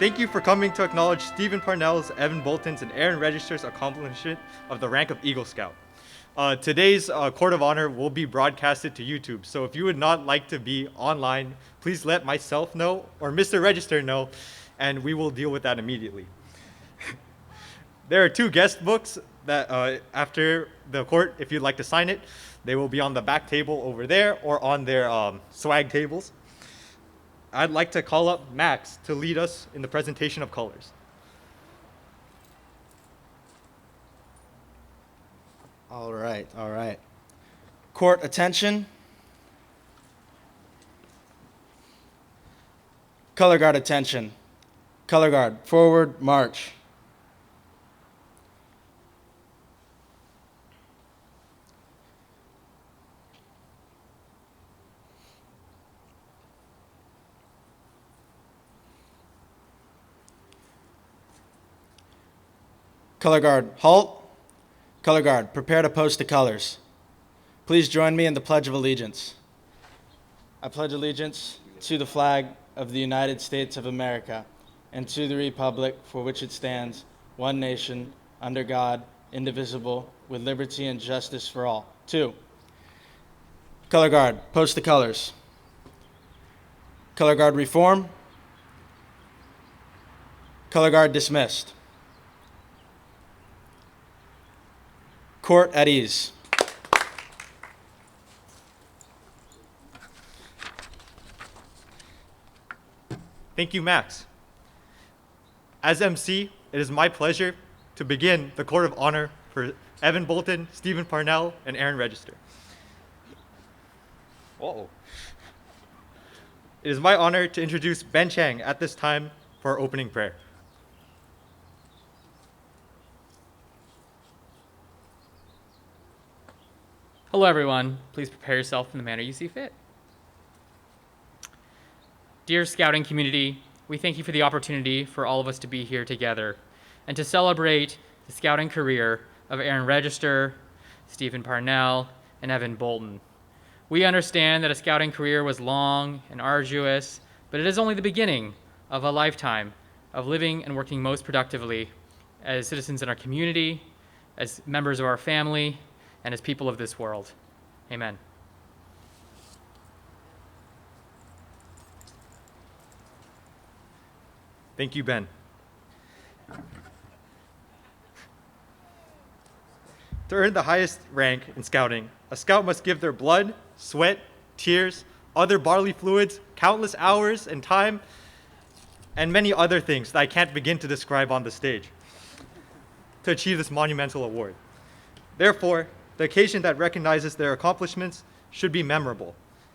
Thank you for coming to acknowledge Stephen Parnell's, Evan Bolton's, and Aaron Register's accomplishment of the rank of Eagle Scout. Today's Court of Honor will be broadcasted to YouTube, so if you would not like to be online, please let myself know or Mr. Register know, and we will deal with that immediately. There are two guest books that after the court, if you'd like to sign it, they will be on the back table over there or on their swag tables. I'd like to call up Max to lead us in the presentation of colors. All right. Court, attention. Color guard, attention. Color guard, forward, march. Color guard, halt. Color guard, prepare to post the colors. Please join me in the Pledge of Allegiance. I pledge allegiance to the flag of the United States of America and to the republic for which it stands, one nation, under God, indivisible, with liberty and justice for all. 2. Color guard, post the colors. Color guard reform. Color guard dismissed. Court at ease. Thank you, Max. As MC, it is my pleasure to begin the Court of Honor for Evan Bolton, Stephen Parnell, and Aaron Register. Whoa. It is my honor to introduce Ben Chang at this time for our opening prayer. Hello, everyone. Please prepare yourself in the manner you see fit. Dear Scouting community, we thank you for the opportunity for all of us to be here together and to celebrate the Scouting career of Aaron Register, Stephen Parnell, and Evan Bolton. We understand that a Scouting career was long and arduous, but it is only the beginning of a lifetime of living and working most productively as citizens in our community, as members of our family, and as people of this world. Amen. Thank you, Ben. To earn the highest rank in scouting, a scout must give their blood, sweat, tears, other bodily fluids, countless hours and time, and many other things that I can't begin to describe on the stage to achieve this monumental award. Therefore, the occasion that recognizes their accomplishments should be memorable.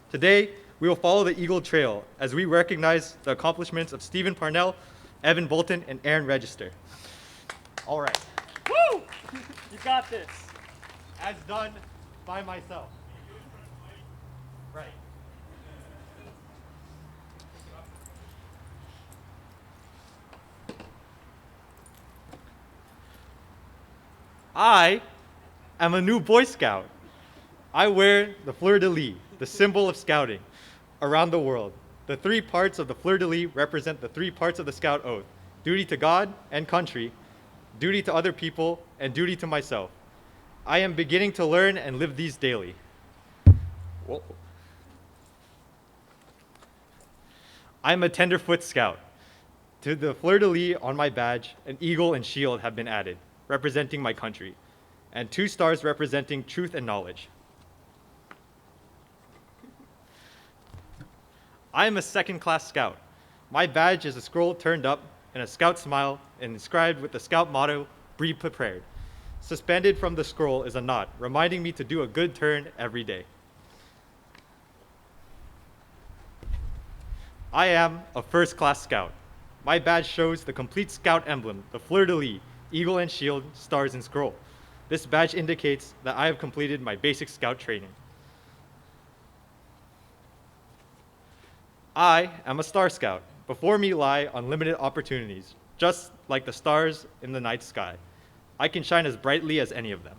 Today, we will follow the Eagle Trail as we recognize the accomplishments of Stephen Parnell, Evan Bolton, and Aaron Register. All right. Woo! You got this. As done by myself. Right. I am a new Boy Scout. I wear the fleur-de-lis, the symbol of scouting, around the world. The 3 parts of the fleur-de-lis represent the 3 parts of the Scout Oath: duty to God and country, duty to other people, and duty to myself. I am beginning to learn and live these daily. Whoa. I am a tenderfoot Scout. To the fleur-de-lis on my badge, an eagle and shield have been added, representing my country, and 2 stars representing truth and knowledge. I am a second-class Scout. My badge is a scroll turned up and a Scout smile and inscribed with the Scout motto, "Be prepared." Suspended from the scroll is a knot, reminding me to do a good turn every day. I am a first-class Scout. My badge shows the complete Scout emblem, the fleur-de-lis, eagle and shield, stars and scroll. This badge indicates that I have completed my basic Scout training. I am a Star Scout. Before me lie unlimited opportunities, just like the stars in the night sky. I can shine as brightly as any of them.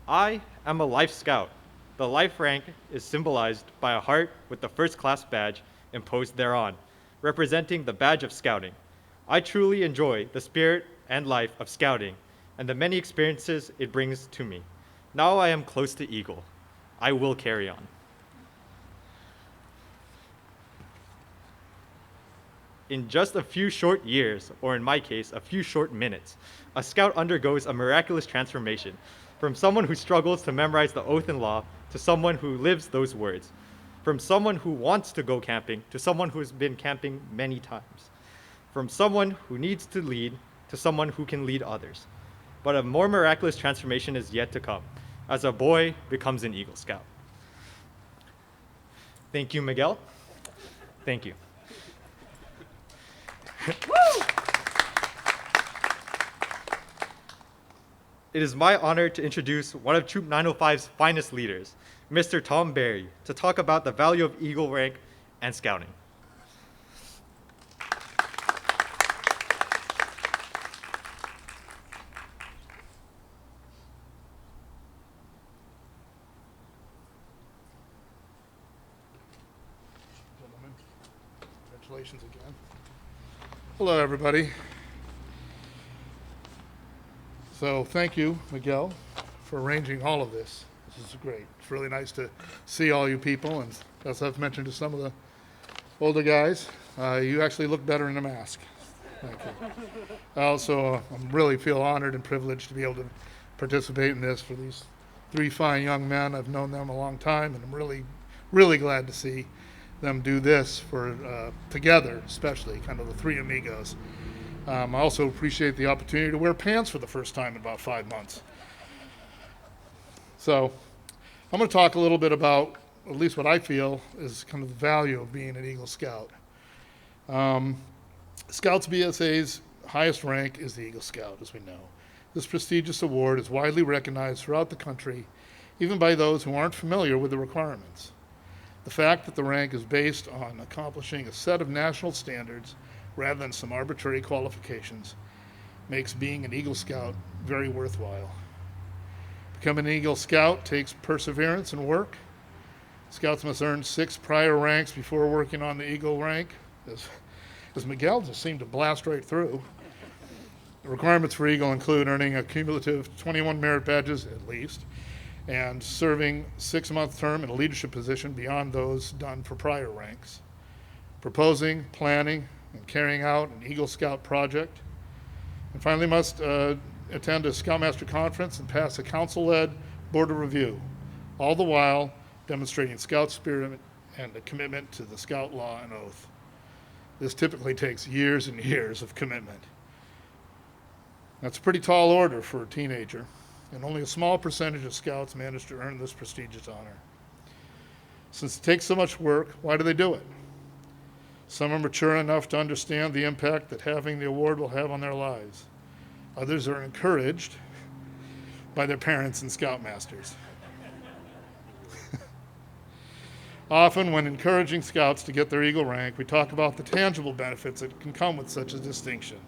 I am a Life Scout. The life rank is symbolized by a heart with the first class badge imposed thereon, representing the badge of scouting. I truly enjoy the spirit and life of scouting and the many experiences it brings to me. Now I am close to Eagle. I will carry on. In just a few short years, or in my case, a few short minutes, a scout undergoes a miraculous transformation from someone who struggles to memorize the oath and law to someone who lives those words, from someone who wants to go camping to someone who's been camping many times, from someone who needs to lead to someone who can lead others. But a more miraculous transformation is yet to come, as a boy becomes an Eagle Scout. Thank you, Miguel. Thank you. It is my honor to introduce one of Troop 905's finest leaders, Mr. Tom Berry, to talk about the value of Eagle rank and scouting. Gentlemen, congratulations again. Hello, everybody. So thank you, Miguel, for arranging all of this. This is great. It's really nice to see all you people, and as I've mentioned to some of the older guys, you actually look better in a mask. Thank you. I also really feel honored and privileged to be able to participate in this for these three fine young men. I've known them a long time, and I'm really, really glad to see them do this for together, especially kind of the three amigos. I also appreciate the opportunity to wear pants for the first time in about 5 months. So I'm going to talk a little bit about at least what I feel is kind of the value of being an Eagle Scout. Scouts BSA's highest rank is the Eagle Scout, as we know. This prestigious award is widely recognized throughout the country, even by those who aren't familiar with the requirements. The fact that the rank is based on accomplishing a set of national standards rather than some arbitrary qualifications makes being an Eagle Scout very worthwhile. Becoming an Eagle Scout takes perseverance and work. Scouts must earn 6 prior ranks before working on the Eagle rank, as Miguel just seemed to blast right through. The requirements for Eagle include earning a cumulative 21 merit badges at least, and serving 6-month term in a leadership position beyond those done for prior ranks, proposing, planning, and carrying out an Eagle Scout project, and finally must attend a Scoutmaster conference and pass a council-led board of review, all the while demonstrating Scout spirit and a commitment to the Scout law and oath. This typically takes years and years of commitment. That's a pretty tall order for a teenager, and only a small percentage of Scouts manage to earn this prestigious honor. Since it takes so much work, why do they do it? Some are mature enough to understand the impact that having the award will have on their lives. Others are encouraged by their parents and Scoutmasters. Often, when encouraging Scouts to get their Eagle rank, we talk about the tangible benefits that can come with such a distinction.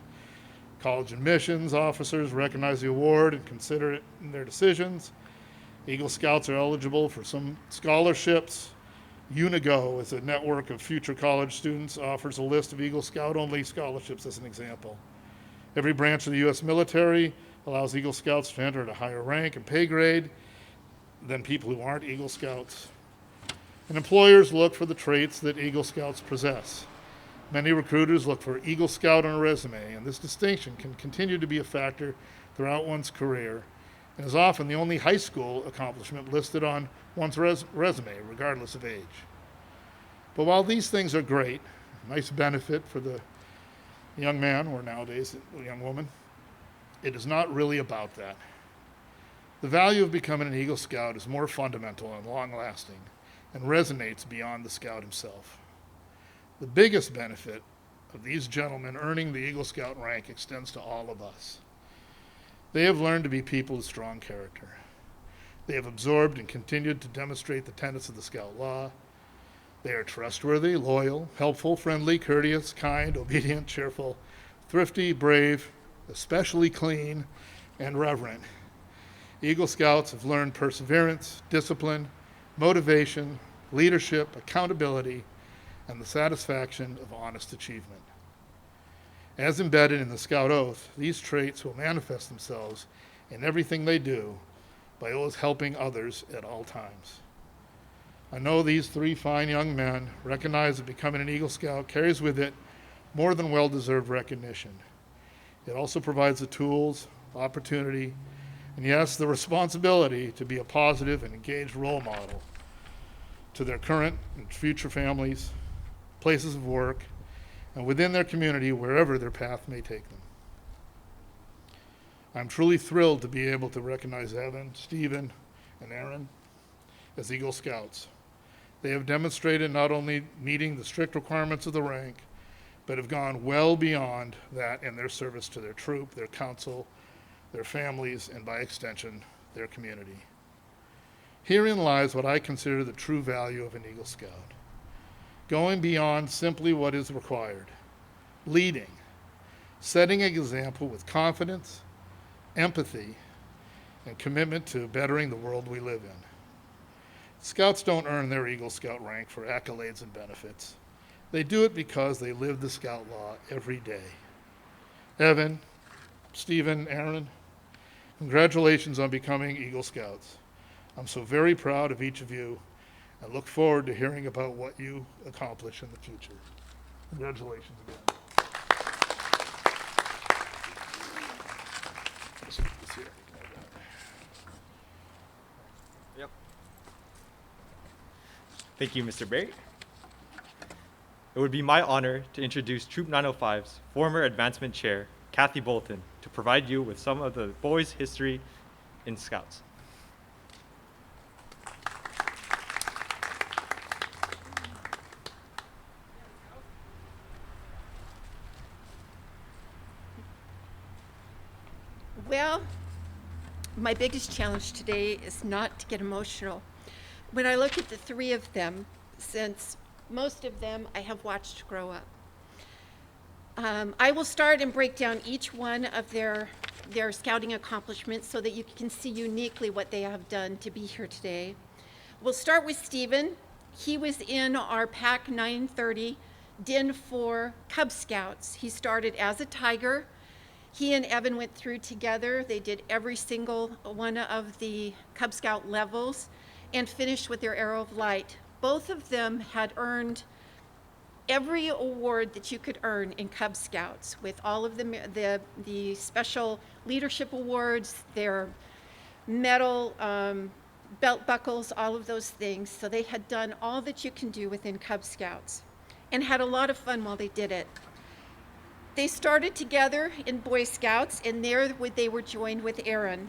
College admissions officers recognize the award and consider it in their decisions. Eagle Scouts are eligible for some scholarships. Unigo, as a network of future college students, offers a list of Eagle Scout-only scholarships as an example. Every branch of the U.S. military allows Eagle Scouts to enter at a higher rank and pay grade than people who aren't Eagle Scouts. And employers look for the traits that Eagle Scouts possess. Many recruiters look for Eagle Scout on a resume, and this distinction can continue to be a factor throughout one's career and is often the only high school accomplishment listed on one's resume, regardless of age. But while these things are great, nice benefit for the young man, or nowadays a young woman, it is not really about that. The value of becoming an Eagle Scout is more fundamental and long-lasting and resonates beyond the Scout himself. The biggest benefit of these gentlemen earning the Eagle Scout rank extends to all of us. They have learned to be people of strong character. They have absorbed and continued to demonstrate the tenets of the Scout law. They are trustworthy, loyal, helpful, friendly, courteous, kind, obedient, cheerful, thrifty, brave, especially clean, and reverent. Eagle Scouts have learned perseverance, discipline, motivation, leadership, accountability, and the satisfaction of honest achievement. As embedded in the Scout Oath, these traits will manifest themselves in everything they do by always helping others at all times. I know these three fine young men recognize that becoming an Eagle Scout carries with it more than well-deserved recognition. It also provides the tools, opportunity, and yes, the responsibility to be a positive and engaged role model to their current and future families, places of work, and within their community, wherever their path may take them. I'm truly thrilled to be able to recognize Evan, Stephen, and Aaron as Eagle Scouts. They have demonstrated not only meeting the strict requirements of the rank, but have gone well beyond that in their service to their troop, their council, their families, and by extension, their community. Herein lies what I consider the true value of an Eagle Scout. Going beyond simply what is required, leading, setting an example with confidence, empathy, and commitment to bettering the world we live in. Scouts don't earn their Eagle Scout rank for accolades and benefits. They do it because they live the Scout law every day. Evan, Stephen, Aaron, congratulations on becoming Eagle Scouts. I'm so very proud of each of you and look forward to hearing about what you accomplish in the future. Congratulations again. Yep. Thank you, Mr. Barry. It would be my honor to introduce Troop 905's former advancement chair, Kathy Bolton, to provide you with some of the boys' history in Scouts. Well, my biggest challenge today is not to get emotional. When I look at the three of them, since most of them I have watched grow up, I will start and break down each one of their scouting accomplishments so that you can see uniquely what they have done to be here today. We'll start with Stephen. He was in our Pack 930 DIN 4 Cub Scouts. He started as a Tiger. He and Evan went through together. They did every single one of the Cub Scout levels and finished with their Arrow of Light. Both of them had earned every award that you could earn in Cub Scouts, with all of the special leadership awards, their medal, belt buckles, all of those things. So they had done all that you can do within Cub Scouts and had a lot of fun while they did it. They started together in Boy Scouts, and there they were joined with Aaron.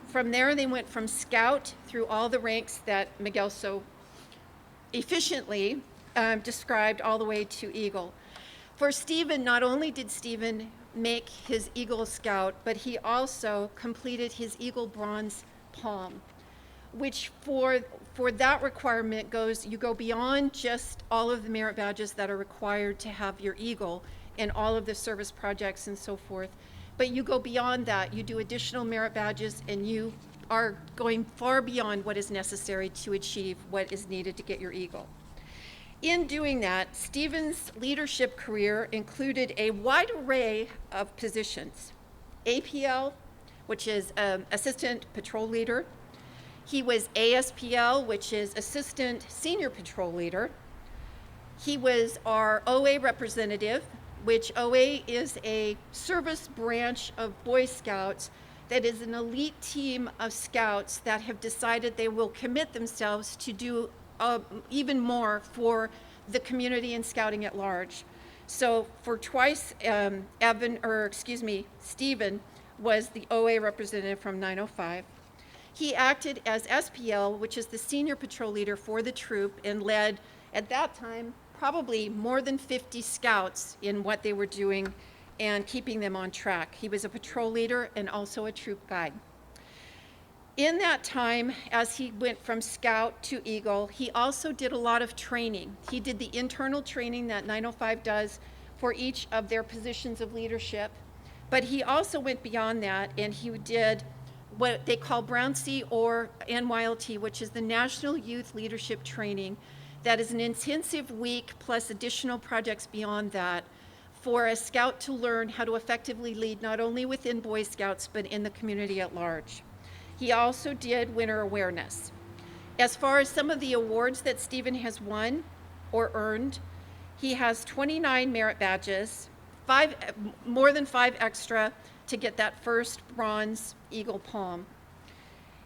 From there, they went from Scout through all the ranks that Miguel so efficiently described, all the way to Eagle. For Stephen, not only did Stephen make his Eagle Scout, but he also completed his Eagle Bronze Palm, which for that requirement you go beyond just all of the merit badges that are required to have your Eagle and all of the service projects and so forth. But you go beyond that. You do additional merit badges, and you are going far beyond what is necessary to achieve what is needed to get your Eagle. In doing that, Stephen's leadership career included a wide array of positions. APL, which is Assistant Patrol Leader. He was ASPL, which is Assistant Senior Patrol Leader. He was our OA representative, which OA is a service branch of Boy Scouts that is an elite team of scouts that have decided they will commit themselves to do even more for the community and scouting at large. So for twice, Stephen was the OA representative from 905. He acted as SPL, which is the Senior Patrol Leader for the troop, and led, at that time, probably more than 50 scouts in what they were doing and keeping them on track. He was a patrol leader and also a troop guide. In that time, as he went from Scout to Eagle, he also did a lot of training. He did the internal training that 905 does for each of their positions of leadership, but he also went beyond that, and he did what they call Brown C or NYLT, which is the National Youth Leadership Training. That is an intensive week plus additional projects beyond that for a scout to learn how to effectively lead not only within Boy Scouts but in the community at large. He also did winter awareness. As far as some of the awards that Stephen has won or earned, he has 29 merit badges, more than 5 extra to get that first bronze Eagle Palm.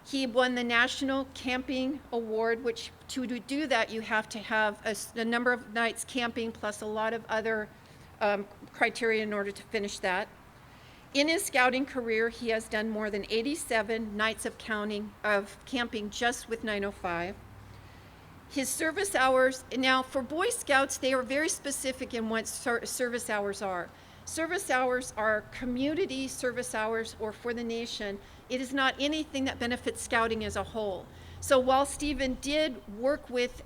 He won the National Camping Award, which to do that you have to have a number of nights camping plus a lot of other criteria in order to finish that. In his scouting career, he has done more than 87 nights of camping just with 905. His service hours, now for Boy Scouts, they are very specific in what service hours are. Service hours are community service hours or for the nation. It is not anything that benefits scouting as a whole. So while Stephen did work with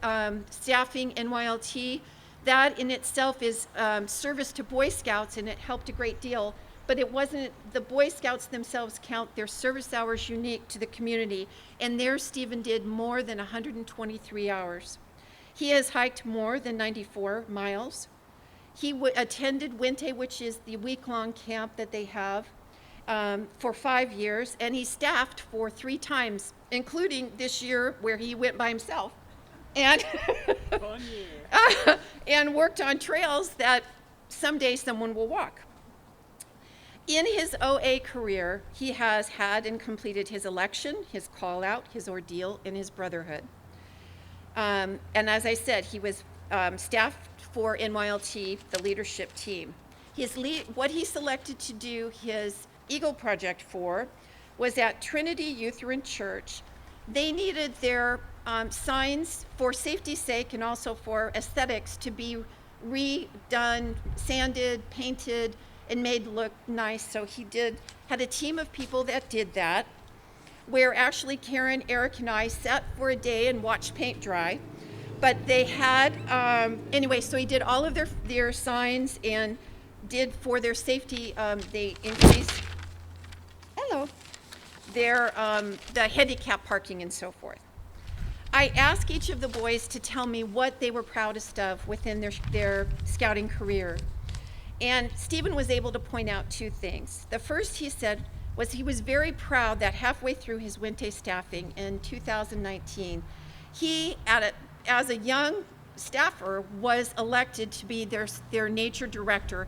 staffing NYLT, that in itself is service to Boy Scouts, and it helped a great deal, but it wasn't, the Boy Scouts themselves count their service hours unique to the community, and there Stephen did more than 123 hours. He has hiked more than 94 miles. He attended Wente, which is the week-long camp that they have, for 5 years, and he staffed for 3 times, including this year where he went by himself and and worked on trails that someday someone will walk. In his OA career, he has had and completed his election, his call out, his ordeal, and his brotherhood. And as I said, he was staffed for NYLT, the leadership team. What he selected to do his Eagle Project for was at Trinity Lutheran Church. They needed their signs for safety's sake and also for aesthetics to be redone, sanded, painted, and made look nice. So he had a team of people that did that, where actually Karen, Eric, and I sat for a day and watched paint dry. But they had, anyway, so he did all of their signs and did for their safety, they increased, the handicap parking and so forth. I asked each of the boys to tell me what they were proudest of within their scouting career. And Stephen was able to point out 2 things. The first, he said, was he was very proud that halfway through his Wente staffing in 2019, he, as a young staffer, was elected to be their nature director,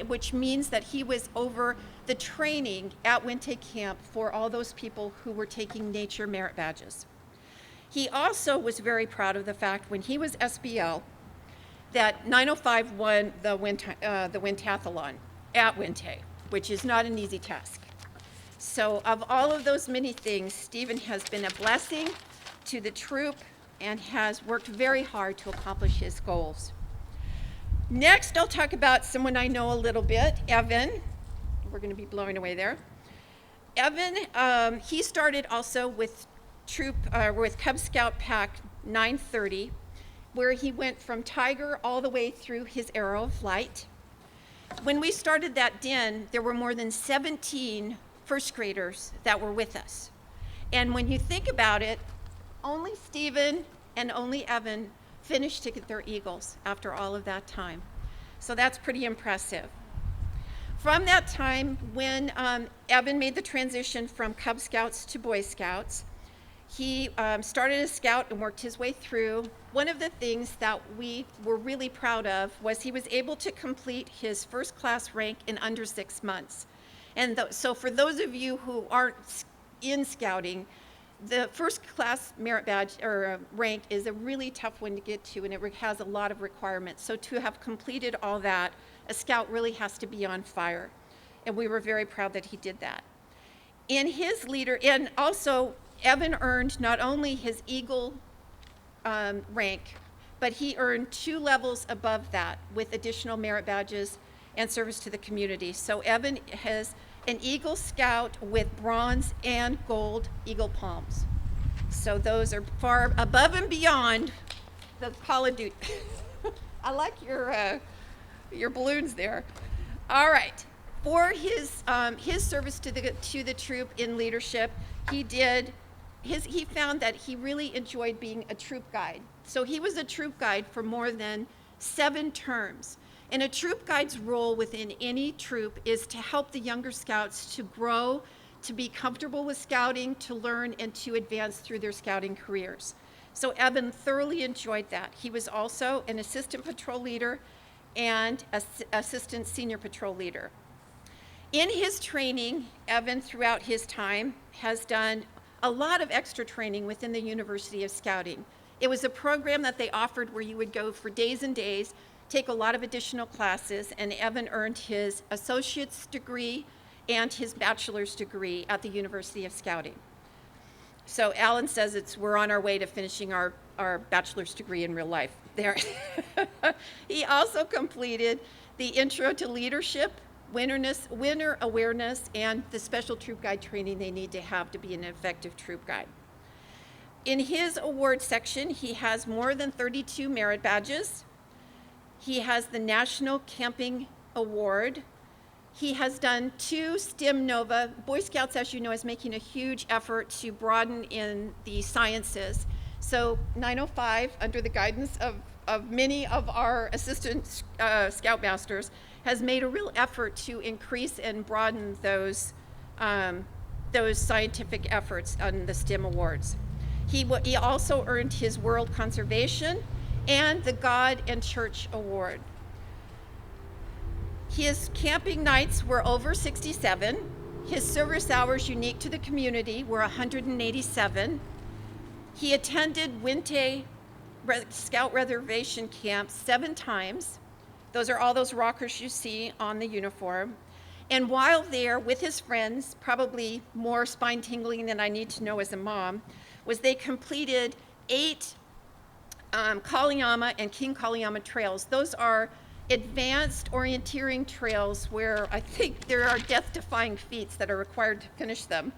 which means that he was over the training at Wente Camp for all those people who were taking nature merit badges. He also was very proud of the fact when he was SBL that 905 won the Wintathlon at Wente, which is not an easy task. So of all of those many things, Stephen has been a blessing to the troop and has worked very hard to accomplish his goals. Next, I'll talk about someone I know a little bit, Evan. We're going to be blowing away there. Evan, he started also with Cub Scout Pack 930, where he went from Tiger all the way through his Arrow of Light. When we started that den, there were more than 17 first graders that were with us. And when you think about it, only Stephen and only Evan finished to get their Eagles after all of that time. So that's pretty impressive. From that time, when Evan made the transition from Cub Scouts to Boy Scouts, he started as Scout and worked his way through. One of the things that we were really proud of was he was able to complete his first class rank in under 6 months. And so for those of you who aren't in scouting, the first class merit badge or rank is a really tough one to get to, and it has a lot of requirements. So to have completed all that, a scout really has to be on fire. And we were very proud that he did that. And also Evan earned not only his Eagle rank, but he earned 2 levels above that with additional merit badges and service to the community. So Evan has an Eagle Scout with bronze and gold Eagle Palms. So those are far above and beyond the Call of Duty. I like your balloons there. All right. For his service to the troop in leadership, he found that he really enjoyed being a troop guide. So he was a troop guide for more than 7 terms. And a troop guide's role within any troop is to help the younger scouts to grow, to be comfortable with scouting, to learn, and to advance through their scouting careers. So Evan thoroughly enjoyed that. He was also an assistant patrol leader and assistant senior patrol leader. In his training, Evan, throughout his time, has done a lot of extra training within the University of Scouting. It was a program that they offered where you would go for days and days, take a lot of additional classes, and Evan earned his associate's degree and his bachelor's degree at the University of Scouting. So Alan says we're on our way to finishing our bachelor's degree in real life there. He also completed the Intro to Leadership, winter awareness, and the special troop guide training they need to have to be an effective troop guide. In his award section, he has more than 32 merit badges. He has the National Camping Award. He has done 2 STEM Nova. Boy Scouts, as you know, is making a huge effort to broaden in the sciences. So 905, under the guidance of many of our assistant scoutmasters, has made a real effort to increase and broaden those scientific efforts on the STEM awards. He also earned his World Conservation and the God and Church Award. His camping nights were over 67. His service hours unique to the community were 187. He attended Winte Scout Reservation Camp 7 times. Those are all those rockers you see on the uniform. And while there with his friends, probably more spine-tingling than I need to know as a mom, was they completed 8 Kaliyama and King Kaliyama trails. Those are advanced orienteering trails where I think there are death-defying feats that are required to finish them.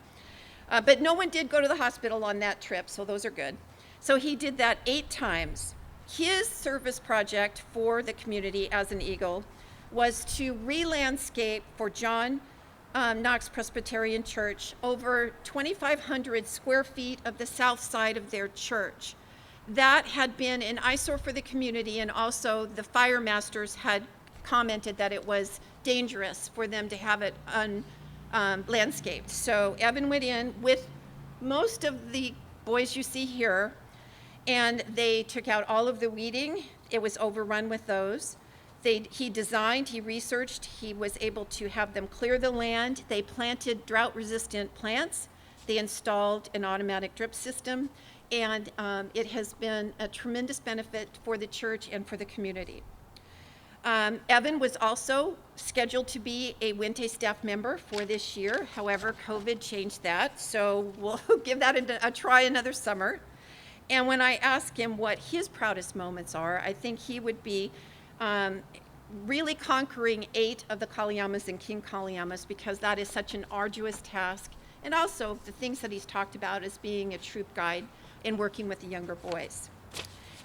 But no one did go to the hospital on that trip, so those are good. So he did that 8 times. His service project for the community as an Eagle was to re-landscape for John Knox Presbyterian Church over 2,500 square feet of the south side of their church. That had been an eyesore for the community, and also the fire masters had commented that it was dangerous for them to have it landscaped. So Evan went in with most of the boys you see here, and they took out all of the weeding. It was overrun with those. He designed, he researched, he was able to have them clear the land. They planted drought-resistant plants. They installed an automatic drip system, and it has been a tremendous benefit for the church and for the community. Evan was also scheduled to be a Winte staff member for this year. However, COVID changed that, so we'll give that a try another summer. And when I ask him what his proudest moments are, I think he would be really conquering 8 of the Kaliyamas and King Kaliyamas, because that is such an arduous task. And also the things that he's talked about as being a troop guide and working with the younger boys.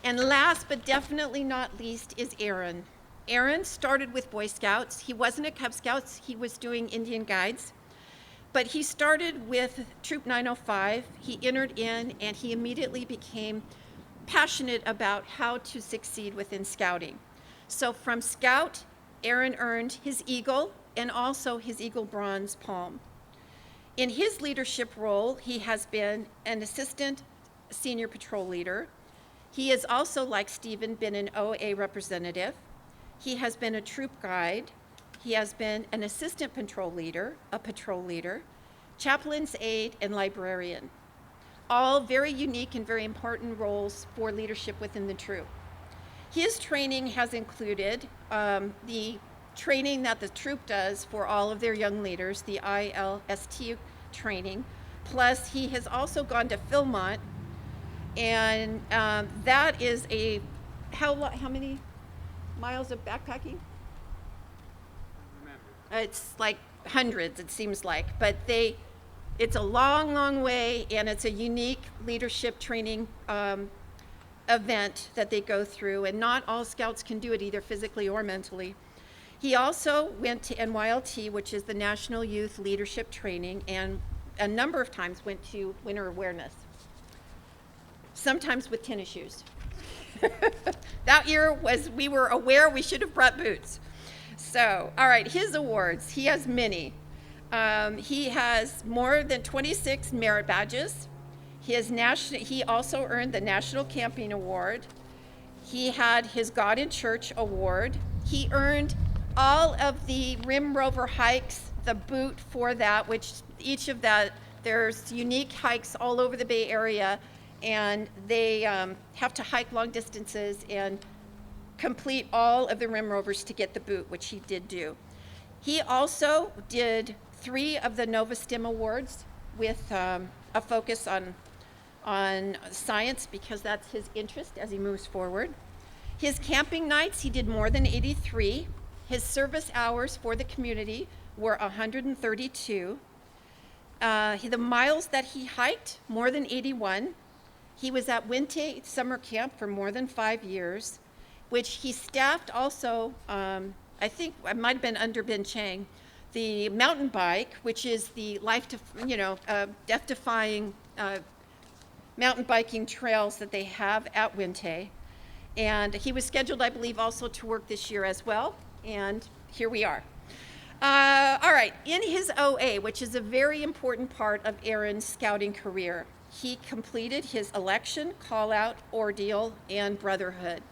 And last but definitely not least is Aaron. Aaron started with Boy Scouts. He wasn't at Cub Scouts, he was doing Indian Guides. But he started with Troop 905. He entered in and he immediately became passionate about how to succeed within scouting. So from Scout, Aaron earned his Eagle and also his Eagle Bronze Palm. In his leadership role, he has been an assistant senior patrol leader. He has also, like Stephen, been an OA representative. He has been a troop guide. He has been an assistant patrol leader, a patrol leader, chaplain's aide, and librarian. All very unique and very important roles for leadership within the troop. His training has included the training that the troop does for all of their young leaders, the ILST training, plus he has also gone to Philmont, and that is how many miles of backpacking? It's like hundreds, it seems like, but it's a long, long way, and it's a unique leadership training event that they go through, and not all scouts can do it either physically or mentally. He also went to NYLT, which is the National Youth Leadership Training, and a number of times went to Winter Awareness, sometimes with tennis shoes. That year we were aware we should have brought boots. So, all right, his awards, he has many. He has more than 26 merit badges. He also earned the National Camping Award. He had his God in Church Award. He earned all of the Rim Rover hikes, the boot for that, which each of that, there's unique hikes all over the Bay Area, and they have to hike long distances and complete all of the Rim Rovers to get the boot, which he did do. He also did 3 of the Nova STEM Awards with a focus on science, because that's his interest as he moves forward. His camping nights, he did more than 83. His service hours for the community were 132. The miles that he hiked, more than 81. He was at Winte Summer Camp for more than 5 years, which he staffed also, I think it might have been under Ben Chang, the mountain bike, which is the death-defying mountain biking trails that they have at Winte. And he was scheduled, I believe, also to work this year as well. And here we are. All right, in his OA, which is a very important part of Aaron's scouting career, he completed his election, call-out, ordeal, and brotherhood.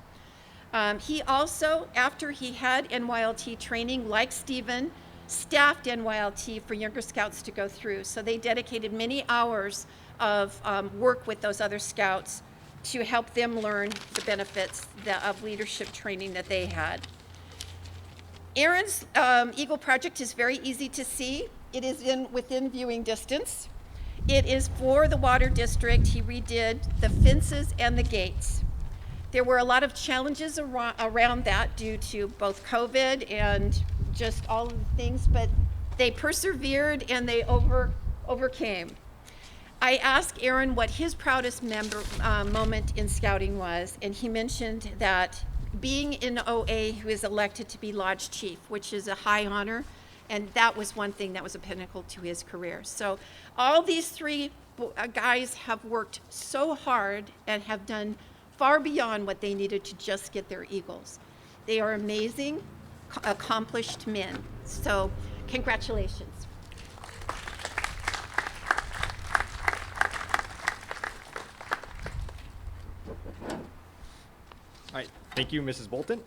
He also, after he had NYLT training, like Stephen, staffed NYLT for younger scouts to go through. So they dedicated many hours of work with those other scouts to help them learn the benefits of leadership training that they had. Aaron's Eagle Project is very easy to see. It is within viewing distance. It is for the water district. He redid the fences and the gates. There were a lot of challenges around that due to both COVID and just all of the things, but they persevered and they overcame. I asked Aaron what his proudest moment in scouting was, and he mentioned that being in OA, he was elected to be Lodge Chief, which is a high honor, and that was one thing that was a pinnacle to his career. So all these 3 guys have worked so hard and have done far beyond what they needed to just get their Eagles. They are amazing, accomplished men. So congratulations. All right, thank you, Mrs. Bolton.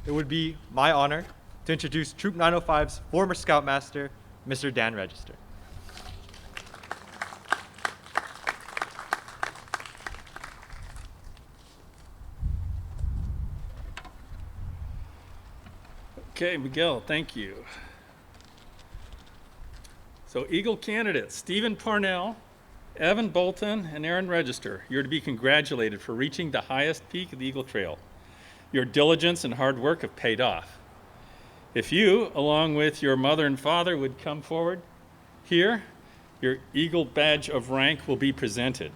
It would be my honor to introduce Troop 905's former Scoutmaster, Mr. Dan Register. Okay, Miguel, thank you. So Eagle candidates, Stephen Parnell, Evan Bolton, and Aaron Register, you're to be congratulated for reaching the highest peak of the Eagle Trail. Your diligence and hard work have paid off. If you, along with your mother and father, would come forward here, your Eagle Badge of Rank will be presented.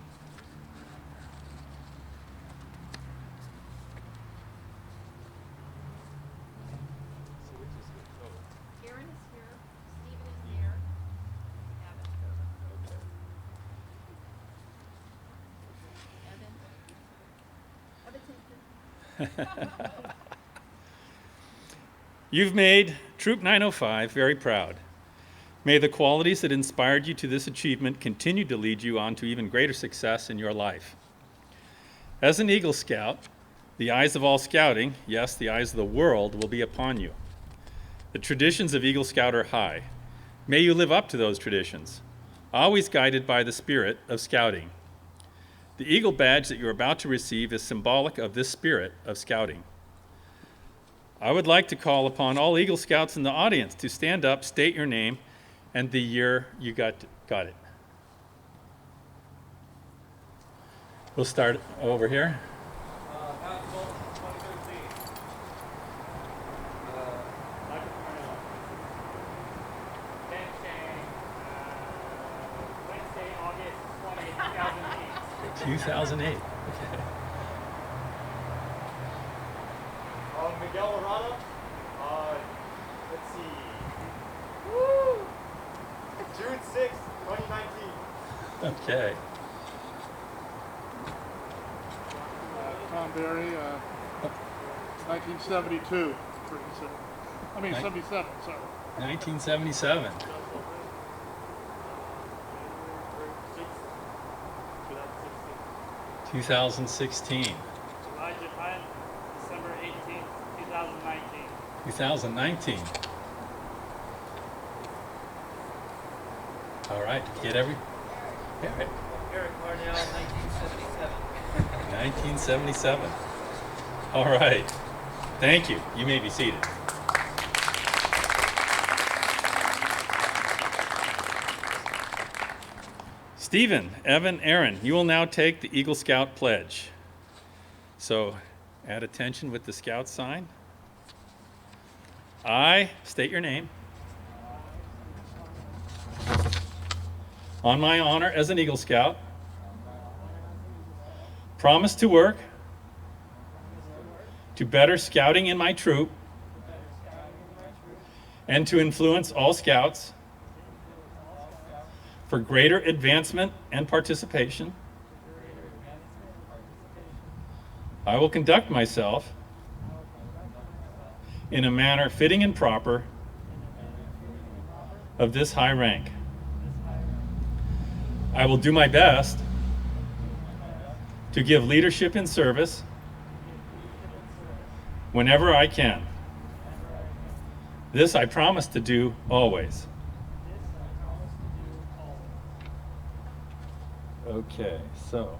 Aaron is here, Stephen is there. You've made Troop 905 very proud. May the qualities that inspired you to this achievement continue to lead you on to even greater success in your life. As an Eagle Scout, the eyes of all scouting, yes, the eyes of the world, will be upon you. The traditions of Eagle Scout are high. May you live up to those traditions, always guided by the spirit of scouting. The Eagle Badge that you're about to receive is symbolic of this spirit of scouting. I would like to call upon all Eagle Scouts in the audience to stand up, state your name, and the year you got it. We'll start over here. Wednesday, August 20th, 2008. 2008. Okay. Miguel Arana. Let's see. Woo! June 6th, 2019. Okay. Tom Berry, 1972. I mean, Right. 77, sorry. 1977. 2016. July, Japan, December 18th, 2019. 2019. All right. Get every. Yeah, right. Eric Parnell, 1977. 1977. All right. Thank you. You may be seated. Stephen, Evan, Aaron, you will now take the Eagle Scout pledge. So, at attention with the Scout sign. I state your name. On my honor as an Eagle Scout, promise to work to better scouting in my troop and to influence all Scouts for greater advancement and participation. I will conduct myself in a manner fitting and proper of this high rank. I will do my best to give leadership in service whenever I can. This I promise to do always. Okay, so.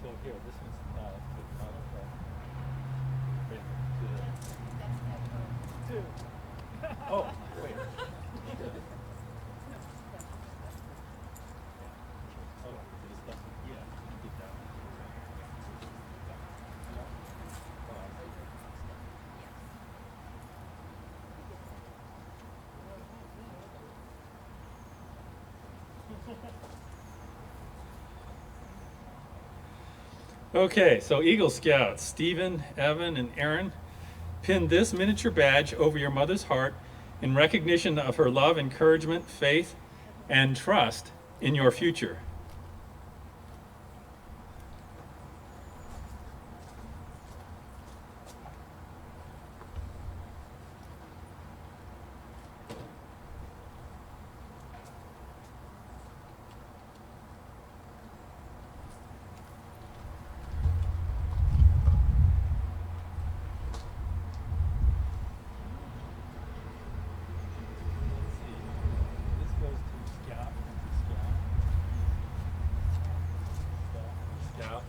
So here, this one's oh, wait. Okay, so Eagle Scouts, Stephen, Evan, and Aaron, pin this miniature badge over your mother's heart in recognition of her love, encouragement, faith, and trust in your future.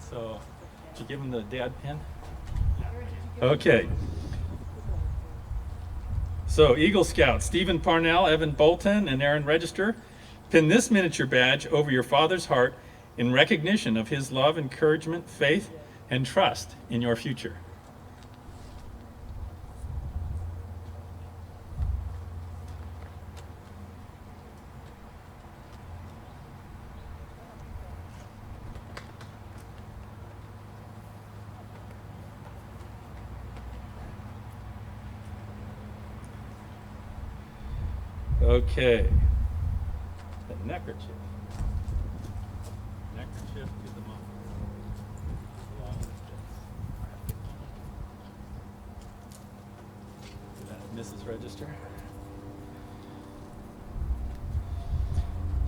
So, did you give him the dad pin? Okay. So, Eagle Scout, Stephen Parnell, Evan Bolton, and Aaron Register, pin this miniature badge over your father's heart in recognition of his love, encouragement, faith, and trust in your future. Okay. The neckerchief. Neckerchief to the mom. Along with this. Mrs. Register.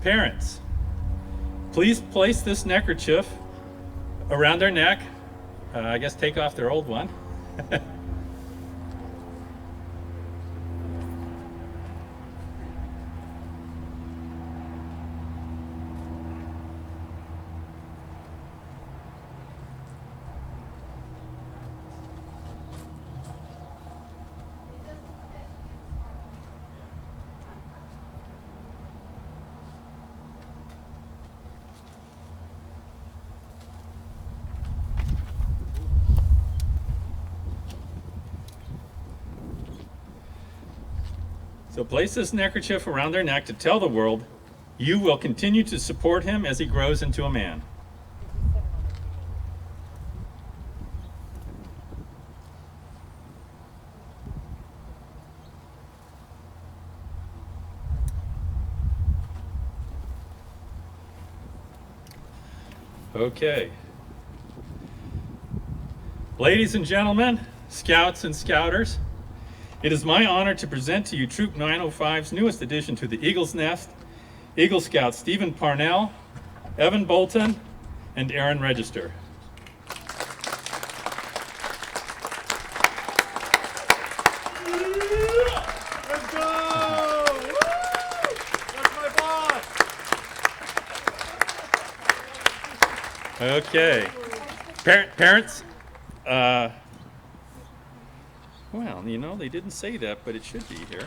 Parents, please place this neckerchief around their neck. I guess take off their old one. So place this neckerchief around their neck to tell the world you will continue to support him as he grows into a man. Okay. Ladies and gentlemen, Scouts and Scouters, it is my honor to present to you Troop 905's newest addition to the Eagle's Nest, Eagle Scouts Stephen Parnell, Evan Bolton, and Aaron Register. Let's go! Woo! That's my boss! Okay. Parents, well, you know, they didn't say that, but it should be here.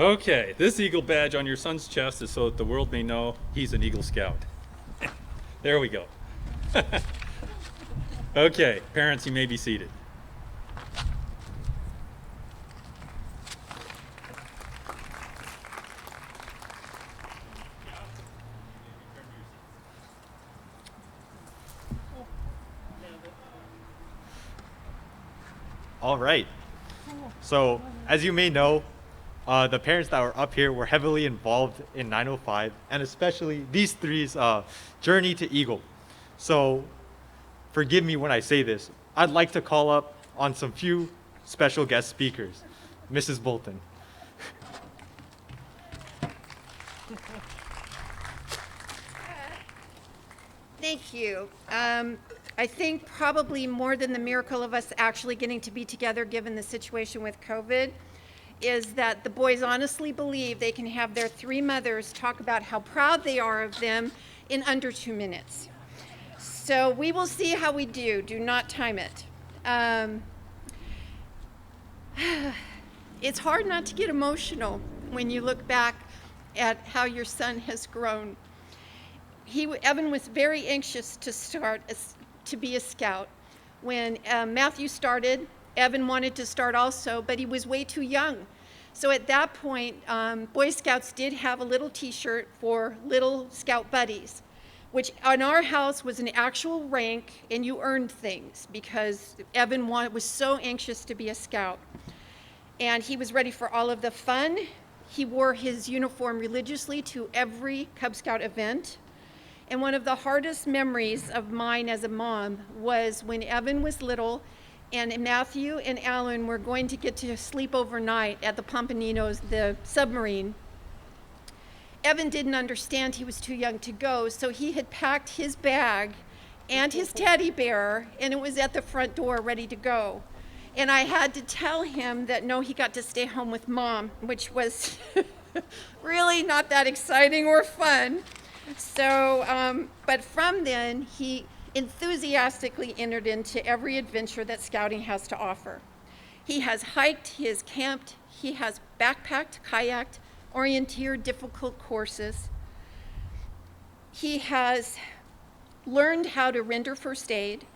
Okay, this Eagle badge on your son's chest is so that the world may know he's an Eagle Scout. There we go. Okay, parents, you may be seated. All right. So, as you may know, the parents that were up here were heavily involved in 905, and especially these three's journey to Eagle. So, forgive me when I say this. I'd like to call up on some few special guest speakers. Mrs. Bolton. Thank you. I think probably more than the miracle of us actually getting to be together given the situation with COVID is that the boys honestly believe they can have their three mothers talk about how proud they are of them in under 2 minutes. So we will see how we do. Do not time it. It's hard not to get emotional when you look back at how your son has grown. Evan was very anxious to be a scout. When Matthew started, Evan wanted to start also, but he was way too young. So at that point, Boy Scouts did have a little t-shirt for little scout buddies, which on our house was an actual rank, and you earned things because Evan was so anxious to be a scout. And he was ready for all of the fun. He wore his uniform religiously to every Cub Scout event. And one of the hardest memories of mine as a mom was when Evan was little and Matthew and Alan were going to get to sleep overnight at the Pompaninos, the submarine. Evan didn't understand he was too young to go, so he had packed his bag and his teddy bear, and it was at the front door ready to go. And I had to tell him that no, he got to stay home with Mom, which was really not that exciting or fun. So, but from then, he enthusiastically entered into every adventure that Scouting has to offer. He has hiked, he has camped, he has backpacked, kayaked, orienteered difficult courses. He has learned how to render first aid,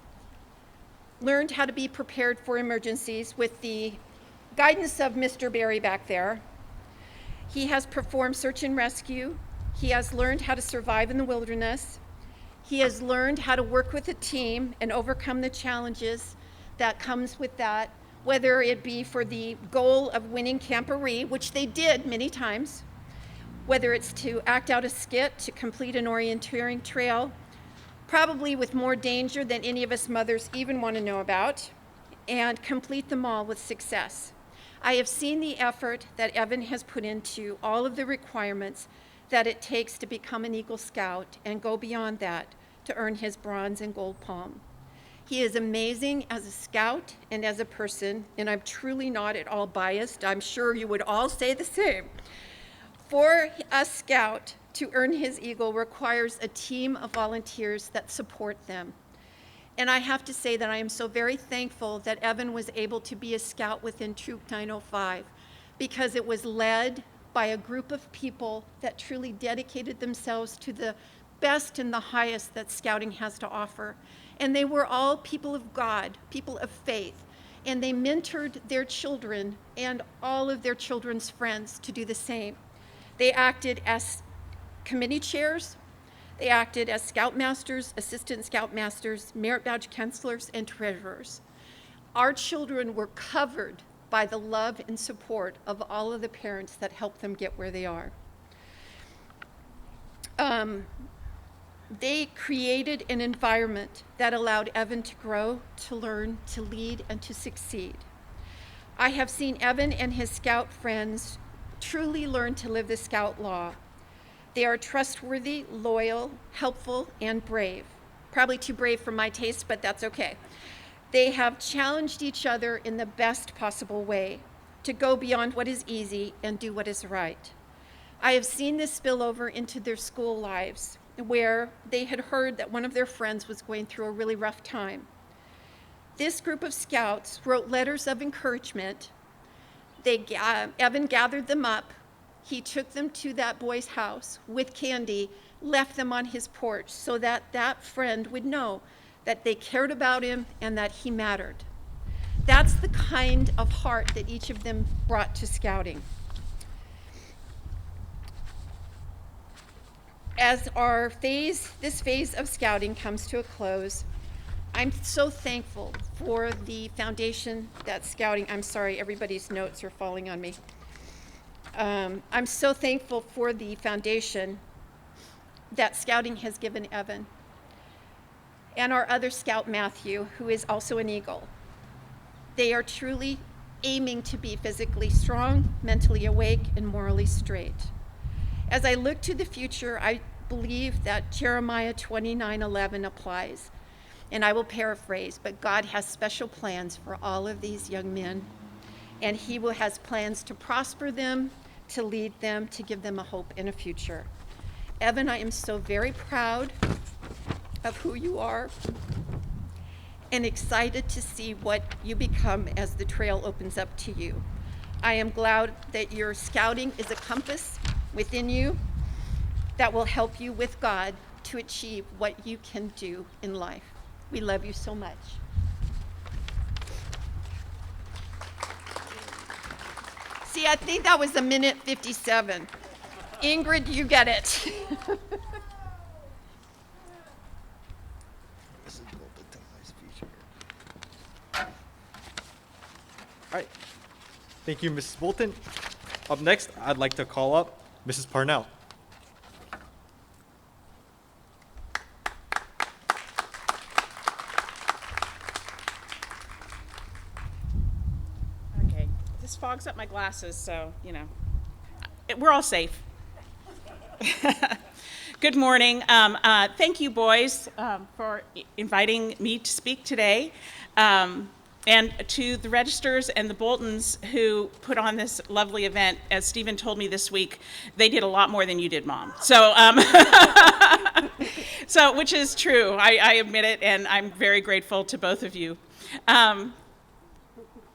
learned how to be prepared for emergencies with the guidance of Mr. Barry back there. He has performed search and rescue. He has learned how to survive in the wilderness. He has learned how to work with a team and overcome the challenges that comes with that, whether it be for the goal of winning Camporee, which they did many times, whether it's to act out a skit, to complete an orienteering trail, probably with more danger than any of us mothers even want to know about, and complete them all with success. I have seen the effort that Evan has put into all of the requirements that it takes to become an Eagle Scout and go beyond that to earn his bronze and gold palm. He is amazing as a scout and as a person, and I'm truly not at all biased. I'm sure you would all say the same. For a scout to earn his Eagle requires a team of volunteers that support them. And I have to say that I am so very thankful that Evan was able to be a scout within Troop 905, because it was led by a group of people that truly dedicated themselves to the best and the highest that scouting has to offer. And they were all people of God, people of faith, and they mentored their children and all of their children's friends to do the same. They acted as committee chairs, they acted as scoutmasters, assistant scoutmasters, merit badge counselors, and treasurers. Our children were covered by the love and support of all of the parents that helped them get where they are. They created an environment that allowed Evan to grow, to learn, to lead, and to succeed. I have seen Evan and his scout friends truly learn to live the scout law. They are trustworthy, loyal, helpful, and brave. Probably too brave for my taste, but that's okay. They have challenged each other in the best possible way to go beyond what is easy and do what is right. I have seen this spill over into their school lives, where they had heard that one of their friends was going through a really rough time. This group of scouts wrote letters of encouragement. Evan gathered them up. He took them to that boy's house with candy, left them on his porch so that that friend would know that they cared about him and that he mattered. That's the kind of heart that each of them brought to scouting. As this phase of scouting comes to a close, I'm so thankful for the foundation that scouting, I'm sorry, everybody's notes are falling on me. I'm so thankful for the foundation that scouting has given Evan and our other scout, Matthew, who is also an Eagle. They are truly aiming to be physically strong, mentally awake, and morally straight. As I look to the future, I believe that Jeremiah 29:11 applies. And I will paraphrase, but God has special plans for all of these young men, and he has plans to prosper them, to lead them, to give them a hope and a future. Evan, I am so very proud of who you are and excited to see what you become as the trail opens up to you. I am glad that your scouting is a compass within you that will help you with God to achieve what you can do in life. We love you so much. See, I think that was a minute 57. Ingrid, you get it. All right. Thank you, Mrs. Bolton. Up next, I'd like to call up Mrs. Parnell. Okay, this fogs up my glasses, so, we're all safe. Good morning. Thank you, boys, for inviting me to speak today. And to the Registers and the Boltons who put on this lovely event, as Stephen told me this week, they did a lot more than you did, Mom. So, which is true. I admit it, and I'm very grateful to both of you. I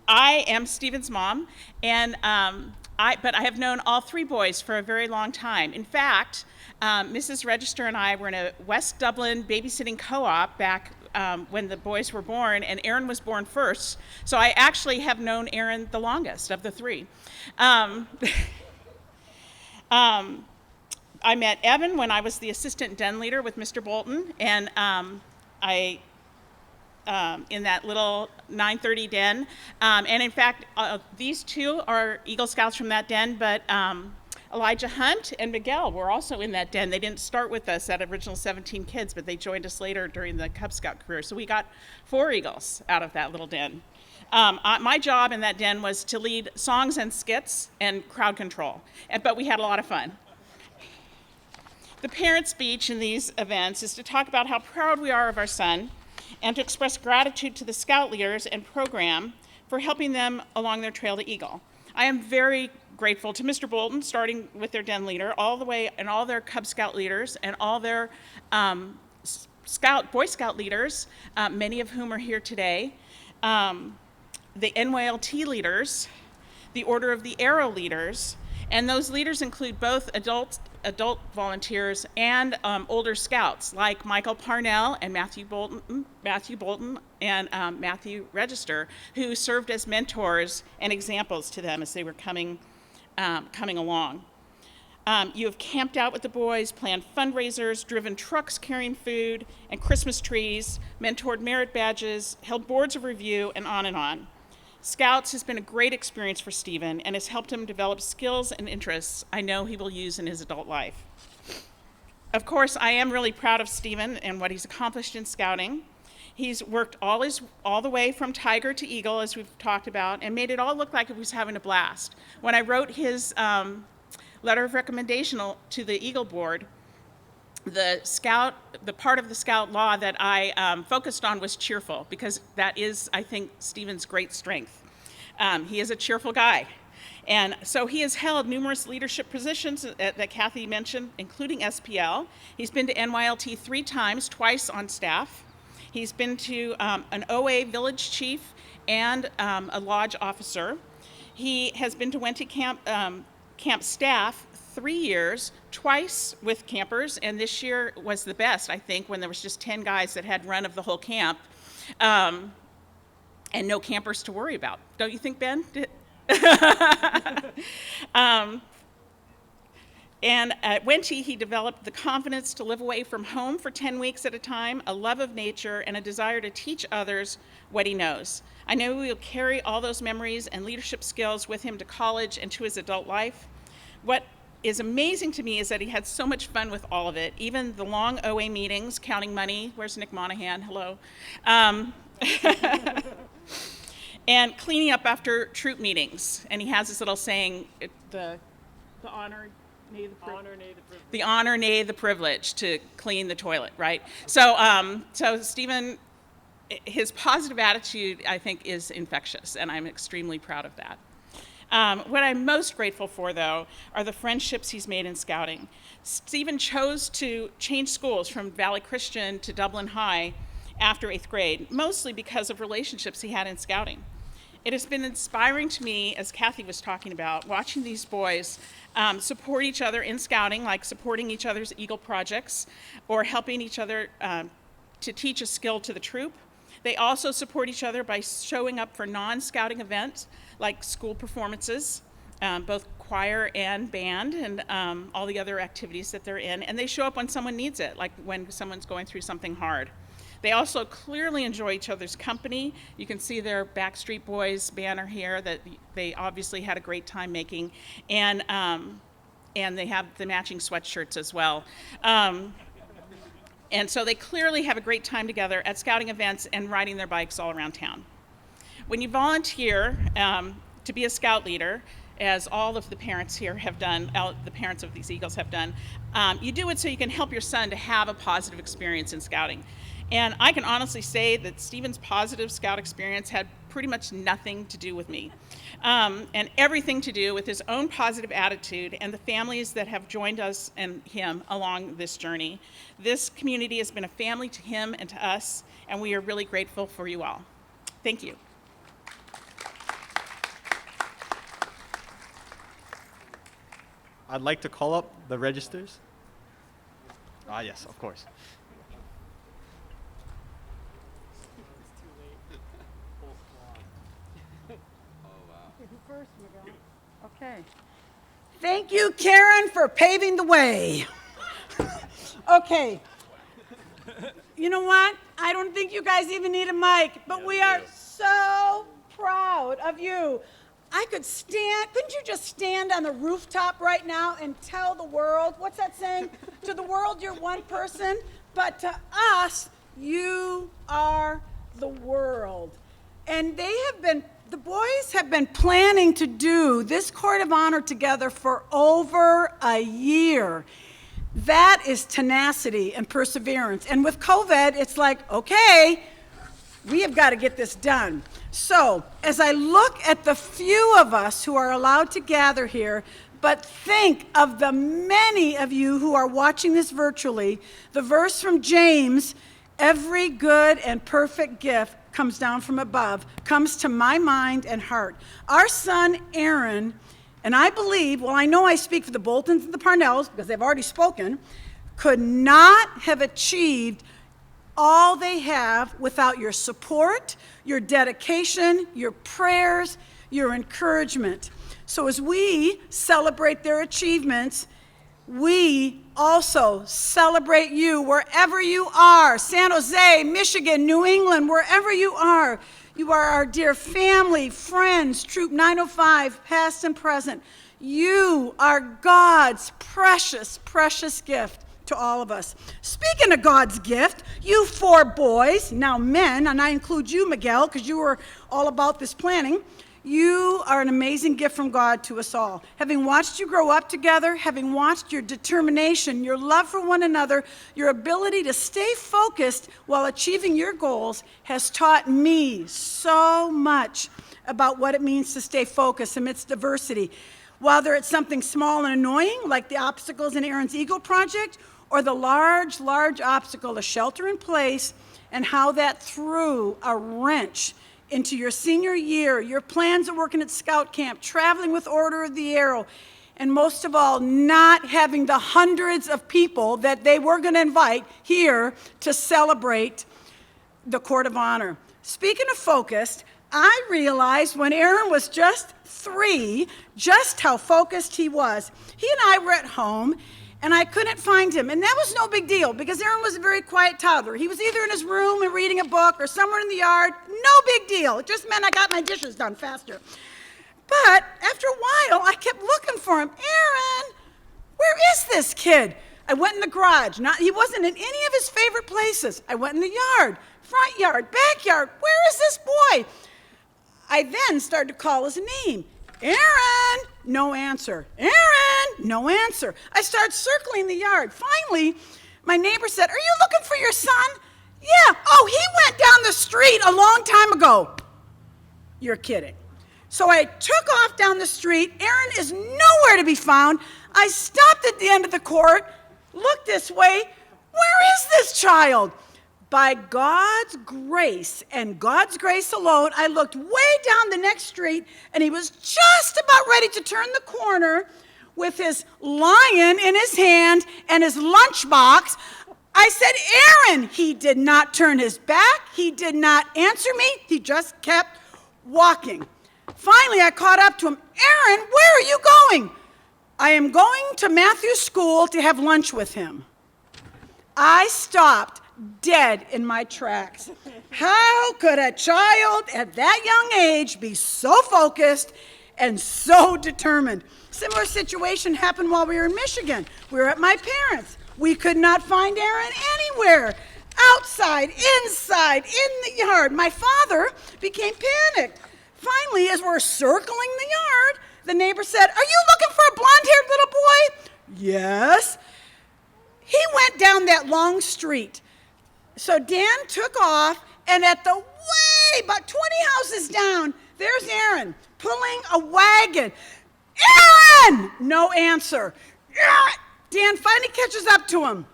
am Stephen's mom, and but I have known all three boys for a very long time. In fact, Mrs. Register and I were in a West Dublin babysitting co-op back when the boys were born, and Aaron was born first. So I actually have known Aaron the longest of the three. I met Evan when I was the assistant den leader with Mr. Bolton, and in that little 930 den. And in fact, these two are Eagle Scouts from that den, but Elijah Hunt and Miguel were also in that den. They didn't start with us at original 17 kids, but they joined us later during the Cub Scout career. So we got 4 Eagles out of that little den. My job in that den was to lead songs and skits and crowd control, but we had a lot of fun. The parent speech in these events is to talk about how proud we are of our son and to express gratitude to the Scout leaders and program for helping them along their trail to Eagle. I am very grateful to Mr. Bolton, starting with their den leader, all the way, and all their Cub Scout leaders and all their Boy Scout leaders, many of whom are here today, the NYLT leaders, the Order of the Arrow leaders, and those leaders include both adult volunteers and older scouts like Michael Parnell and Matthew Bolton and Matthew Register, who served as mentors and examples to them as they were coming along. You have camped out with the boys, planned fundraisers, driven trucks carrying food and Christmas trees, mentored merit badges, held boards of review, and on and on. Scouts has been a great experience for Stephen and has helped him develop skills and interests I know he will use in his adult life. Of course, I am really proud of Stephen and what he's accomplished in Scouting. He's worked all the way from Tiger to Eagle, as we've talked about, and made it all look like he was having a blast. When I wrote his letter of recommendation to the Eagle Board, the part of the Scout law that I focused on was cheerful, because that is, I think, Stephen's great strength. He is a cheerful guy. And so he has held numerous leadership positions that Kathy mentioned, including SPL. He's been to NYLT 3 times, twice on staff. He's been to an OA village chief and a lodge officer. He has been to Wente camp staff 3 years, twice with campers, and this year was the best, I think, when there was just 10 guys that had run of the whole camp, and no campers to worry about. Don't you think, Ben? And at Wente, he developed the confidence to live away from home for 10 weeks at a time, a love of nature, and a desire to teach others what he knows. I know he will carry all those memories and leadership skills with him to college and to his adult life. What is amazing to me is that he had so much fun with all of it, even the long OA meetings, counting money. Where's Nick Monahan? Hello. And cleaning up after troop meetings. And he has this little saying, the honor, nay the privilege. The honor, nay the privilege to clean the toilet, right? So, so Stephen, his positive attitude, I think, is infectious, and I'm extremely proud of that. What I'm most grateful for, though, are the friendships he's made in Scouting. Stephen chose to change schools from Valley Christian to Dublin High after 8th grade, mostly because of relationships he had in Scouting. It has been inspiring to me, as Kathy was talking about, watching these boys support each other in Scouting, like supporting each other's Eagle projects or helping each other to teach a skill to the troop. They also support each other by showing up for non-Scouting events like school performances, both choir and band, and all the other activities that they're in. And they show up when someone needs it, like when someone's going through something hard. They also clearly enjoy each other's company. You can see their Backstreet Boys banner here that they obviously had a great time making. And they have the matching sweatshirts as well. And so they clearly have a great time together at Scouting events and riding their bikes all around town. When you volunteer to be a Scout leader, as all of the parents here have done, the parents of these Eagles have done, you do it so you can help your son to have a positive experience in Scouting. And I can honestly say that Stephen's positive Scout experience had pretty much nothing to do with me, and everything to do with his own positive attitude and the families that have joined us and him along this journey. This community has been a family to him and to us, and we are really grateful for you all. Thank you. I'd like to call up the registers. Yes, of course. first, Miguel. Okay. Thank you, Karen, for paving the way. Okay. You know what? I don't think you guys even need a mic, but we are so proud of you. Couldn't you just stand on the rooftop right now and tell the world, what's that saying? To the world, you're one person, but to us, you are the world. And the boys have been planning to do this Court of Honor together for over a year. That is tenacity and perseverance. And with COVID, it's like, okay, we have got to get this done. So, as I look at the few of us who are allowed to gather here, but think of the many of you who are watching this virtually, the verse from James, every good and perfect gift comes down from above, comes to my mind and heart. Our son, Aaron, and I believe, well, I know I speak for the Boltons and the Parnells, because they've already spoken, could not have achieved all they have without your support, your dedication, your prayers, your encouragement. So as we celebrate their achievements, we also celebrate you wherever you are. San Jose, Michigan, New England, wherever you are. You are our dear family, friends, Troop 905, past and present. You are God's precious, precious gift to all of us. Speaking of God's gift, you 4 boys, now men, and I include you, Miguel, because you were all about this planning. You are an amazing gift from God to us all. Having watched you grow up together, having watched your determination, your love for one another, your ability to stay focused while achieving your goals has taught me so much about what it means to stay focused amidst diversity. Whether it's something small and annoying, like the obstacles in Aaron's Eagle project, or the large, large obstacle to shelter in place, and how that threw a wrench into your senior year, your plans of working at Scout Camp, traveling with Order of the Arrow, and most of all, not having the hundreds of people that they were going to invite here to celebrate the Court of Honor. Speaking of focused, I realized when Aaron was just 3, just how focused he was. He and I were at home, and I couldn't find him. And that was no big deal, because Aaron was a very quiet toddler. He was either in his room and reading a book or somewhere in the yard. No big deal. It just meant I got my dishes done faster. But after a while, I kept looking for him. Aaron, where is this kid? I went in the garage. He wasn't in any of his favorite places. I went in the yard, front yard, backyard. Where is this boy? I then started to call his name. Aaron! No answer. Aaron! No answer. I started circling the yard. Finally, my neighbor said, "Are you looking for your son?" "Yeah." "Oh, he went down the street a long time ago." "You're kidding." So I took off down the street. Aaron is nowhere to be found. I stopped at the end of the court, looked this way. Where is this child? By God's grace and God's grace alone, I looked way down the next street, and he was just about ready to turn the corner with his lion in his hand and his lunchbox. I said, "Aaron!" He did not turn his back. He did not answer me. He just kept walking. Finally, I caught up to him. "Aaron, where are you going?" "I am going to Matthew's school to have lunch with him." I stopped dead in my tracks. How could a child at that young age be so focused and so determined? Similar situation happened while we were in Michigan. We were at my parents'. We could not find Aaron anywhere. Outside, inside, in the yard. My father became panicked. Finally, as we're circling the yard, the neighbor said, "Are you looking for a blonde-haired little boy?" "Yes." He went down that long street. So Dan took off, and at the way, about 20 houses down, there's Aaron pulling a wagon. "Aaron!" No answer. Dan finally catches up to him.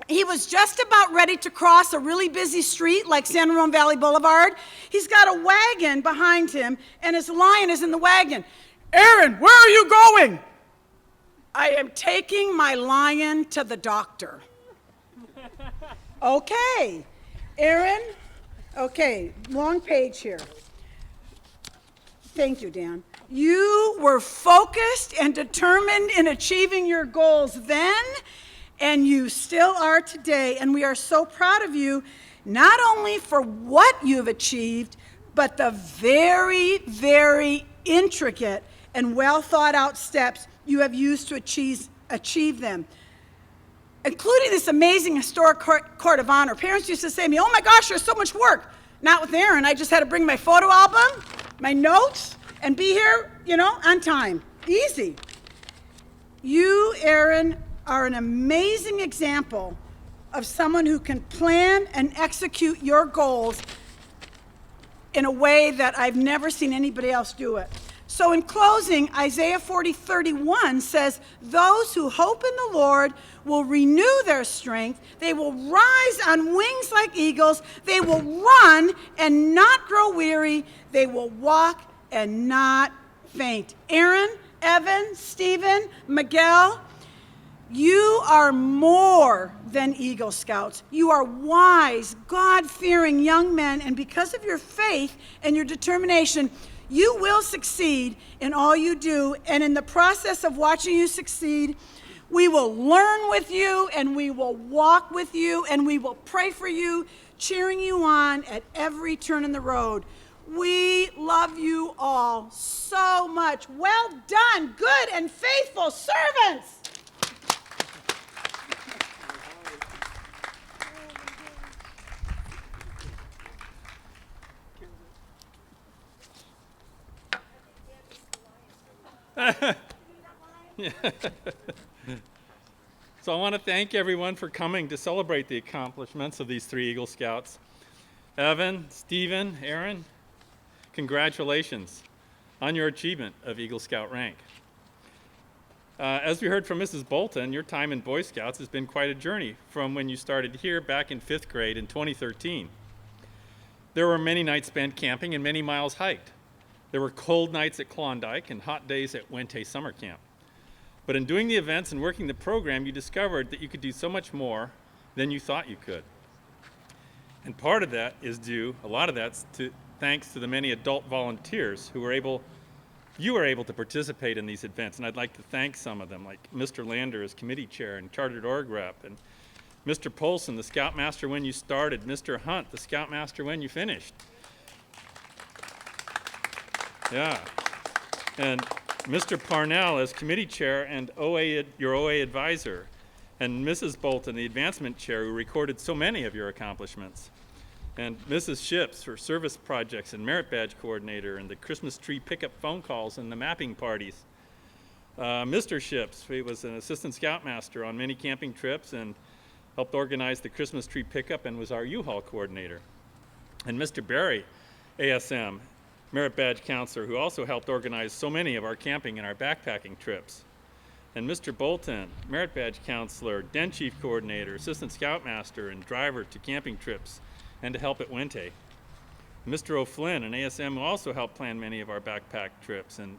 He was just about ready to cross a really busy street like San Ramon Valley Boulevard. He's got a wagon behind him, and his lion is in the wagon. "Aaron, where are you going?" "I am taking my lion to the doctor." Okay, Aaron, okay, long page here. Thank you, Dan. You were focused and determined in achieving your goals then, and you still are today. And we are so proud of you, not only for what you've achieved, but the very, very intricate and well thought out steps you have used to achieve them, including this amazing historic court of honor. Parents used to say to me, "Oh my gosh, there's so much work." Not with Aaron. I just had to bring my photo album, my notes, and be here, on time. Easy. You, Aaron, are an amazing example of someone who can plan and execute your goals in a way that I've never seen anybody else do it. So in closing, Isaiah 40:31 says, "Those who hope in the Lord will renew their strength. They will rise on wings like eagles. They will run and not grow weary. They will walk and not faint." Aaron, Evan, Stephen, Miguel, you are more than Eagle Scouts. You are wise, God-fearing young men, and because of your faith and your determination, you will succeed in all you do. And in the process of watching you succeed, we will learn with you, and we will walk with you, and we will pray for you, cheering you on at every turn in the road. We love you all so much. Well done, good and faithful servants. So I want to thank everyone for coming to celebrate the accomplishments of these 3 Eagle Scouts. Evan, Stephen, Aaron, congratulations on your achievement of Eagle Scout rank. As we heard from Mrs. Bolton, your time in Boy Scouts has been quite a journey from when you started here back in 5th grade in 2013. There were many nights spent camping and many miles hiked. There were cold nights at Klondike and hot days at Wente Summer Camp. But in doing the events and working the program, you discovered that you could do so much more than you thought you could. And part of that is due, a lot of that's thanks to the many adult volunteers who you were able to participate in these events. And I'd like to thank some of them, like Mr. Lander as committee chair and chartered org rep, and Mr. Polson, the scoutmaster when you started, Mr. Hunt, the scoutmaster when you finished. Yeah. And Mr. Parnell as committee chair and your OA advisor, and Mrs. Bolton, the advancement chair, who recorded so many of your accomplishments, and Mrs. Ships for service projects and merit badge coordinator, and the Christmas tree pickup phone calls and the mapping parties. Mr. Ships, he was an assistant scoutmaster on many camping trips and helped organize the Christmas tree pickup and was our U-Haul coordinator. And Mr. Barry, ASM, merit badge counselor, who also helped organize so many of our camping and our backpacking trips. And Mr. Bolton, merit badge counselor, den chief coordinator, assistant scoutmaster, and driver to camping trips and to help at Wente. Mr. O'Flynn, an ASM, who also helped plan many of our backpack trips. And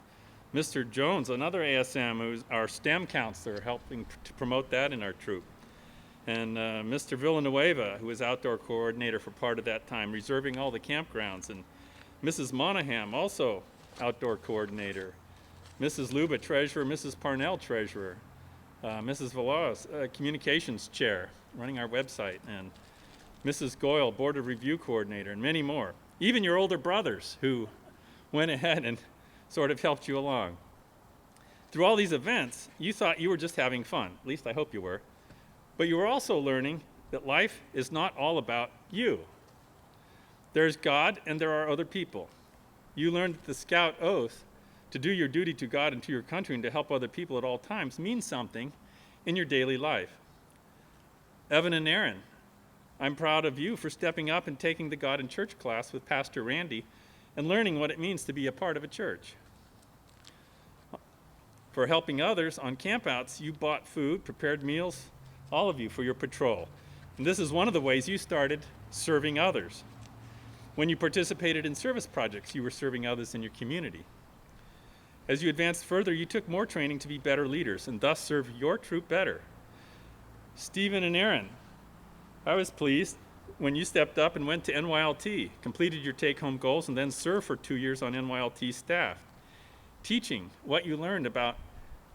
Mr. Jones, another ASM, who's our STEM counselor, helping to promote that in our troop. And Mr. Villanueva, who was outdoor coordinator for part of that time, reserving all the campgrounds. And Mrs. Monaghan, also outdoor coordinator. Mrs. Luba, treasurer. Mrs. Parnell, treasurer. Mrs. Velas, communications chair, running our website. And Mrs. Goyle, board of review coordinator, and many more. Even your older brothers who went ahead and sort of helped you along. Through all these events, you thought you were just having fun. At least I hope you were. But you were also learning that life is not all about you. There's God and there are other people. You learned that the Scout oath to do your duty to God and to your country and to help other people at all times means something in your daily life. Evan and Aaron, I'm proud of you for stepping up and taking the God in Church class with Pastor Randy and learning what it means to be a part of a church. For helping others on campouts, you bought food, prepared meals, all of you, for your patrol. And this is one of the ways you started serving others. When you participated in service projects, you were serving others in your community. As you advanced further, you took more training to be better leaders and thus serve your troop better. Stephen and Aaron, I was pleased when you stepped up and went to NYLT, completed your take-home goals, and then served for 2 years on NYLT staff. teaching what you learned about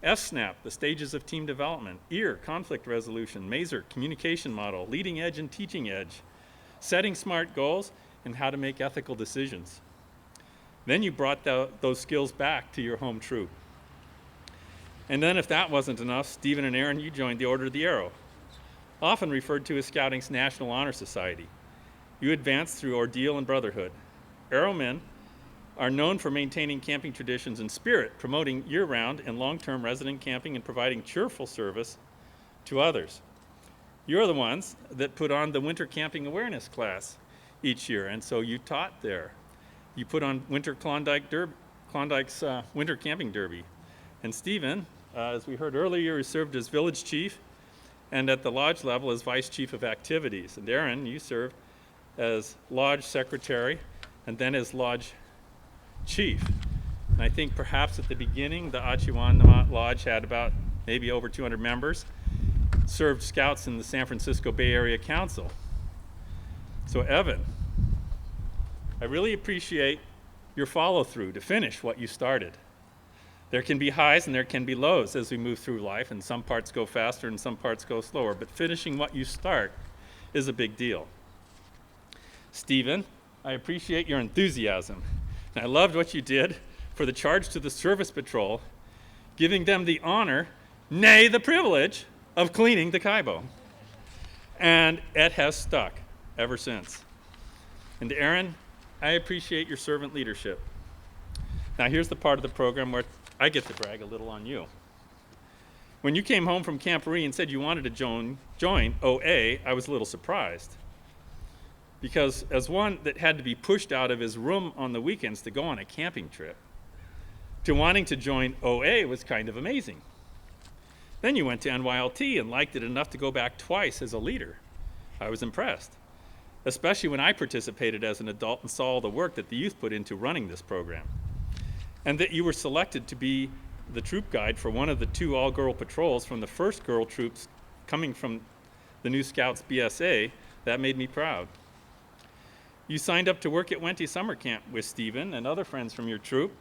FSNAP, the stages of team development, EAR, conflict resolution, MASER, communication model, leading edge and teaching edge, setting smart goals, and how to make ethical decisions. Then you brought those skills back to your home troop. And then if that wasn't enough, Stephen and Aaron, you joined the Order of the Arrow, often referred to as Scouting's National Honor Society. You advanced through ordeal and brotherhood. Arrowmen are known for maintaining camping traditions and spirit, promoting year-round and long-term resident camping and providing cheerful service to others. You're the ones that put on the winter camping awareness class each year, and so you taught there. You put on Klondike's winter camping derby. And Stephen, as we heard earlier, you served as village chief and at the lodge level as vice chief of activities. And Aaron, you served as lodge secretary and then as lodge chief. And I think perhaps at the beginning, the Achiuanamat Lodge had about maybe over 200 members, served scouts in the San Francisco Bay Area Council. So Evan, I really appreciate your follow-through to finish what you started. There can be highs and there can be lows as we move through life, and some parts go faster and some parts go slower, but finishing what you start is a big deal. Stephen, I appreciate your enthusiasm. And I loved what you did for the charge to the Service Patrol, giving them the honor, nay, the privilege, of cleaning the Kaibo. And it has stuck ever since. And Aaron, I appreciate your servant leadership. Now here's the part of the program where I get to brag a little on you. When you came home from Camp Ree and said you wanted to join OA, I was a little surprised. Because as one that had to be pushed out of his room on the weekends to go on a camping trip, to wanting to join OA was kind of amazing. Then you went to NYLT and liked it enough to go back twice as a leader. I was impressed, especially when I participated as an adult and saw all the work that the youth put into running this program. And that you were selected to be the troop guide for one of the 2 all-girl patrols from the first girl troops coming from the New Scouts BSA. That made me proud. You signed up to work at Wente Summer Camp with Stephen and other friends from your troop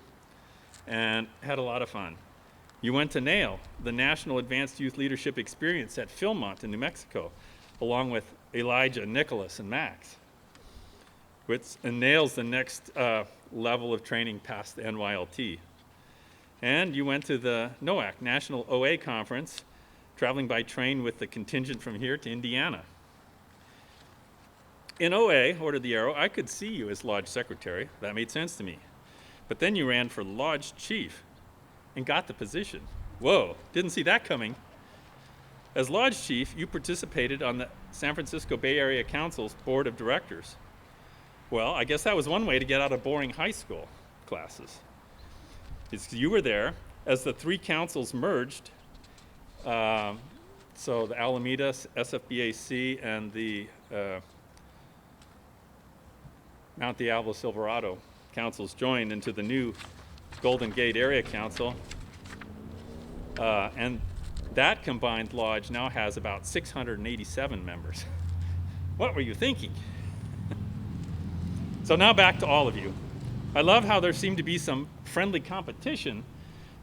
and had a lot of fun. You went to NAIL, the National Advanced Youth Leadership Experience at Philmont in New Mexico, along with Elijah, Nicholas, and Max. And NAIL's the next level of training past the NYLT. And you went to the NOAC, National OA Conference, traveling by train with the contingent from here to Indiana. In OA, Order of the Arrow, I could see you as lodge secretary. That made sense to me. But then you ran for lodge chief and got the position. Whoa, didn't see that coming. As lodge chief, you participated on the San Francisco Bay Area Council's board of directors. Well, I guess that was one way to get out of boring high school classes. You were there as the 3 councils merged. So the Alameda, SFBAC, and the Mount Diablo Silverado councils joined into the new Golden Gate Area Council. And that combined lodge now has about 687 members. What were you thinking? So now back to all of you. I love how there seemed to be some friendly competition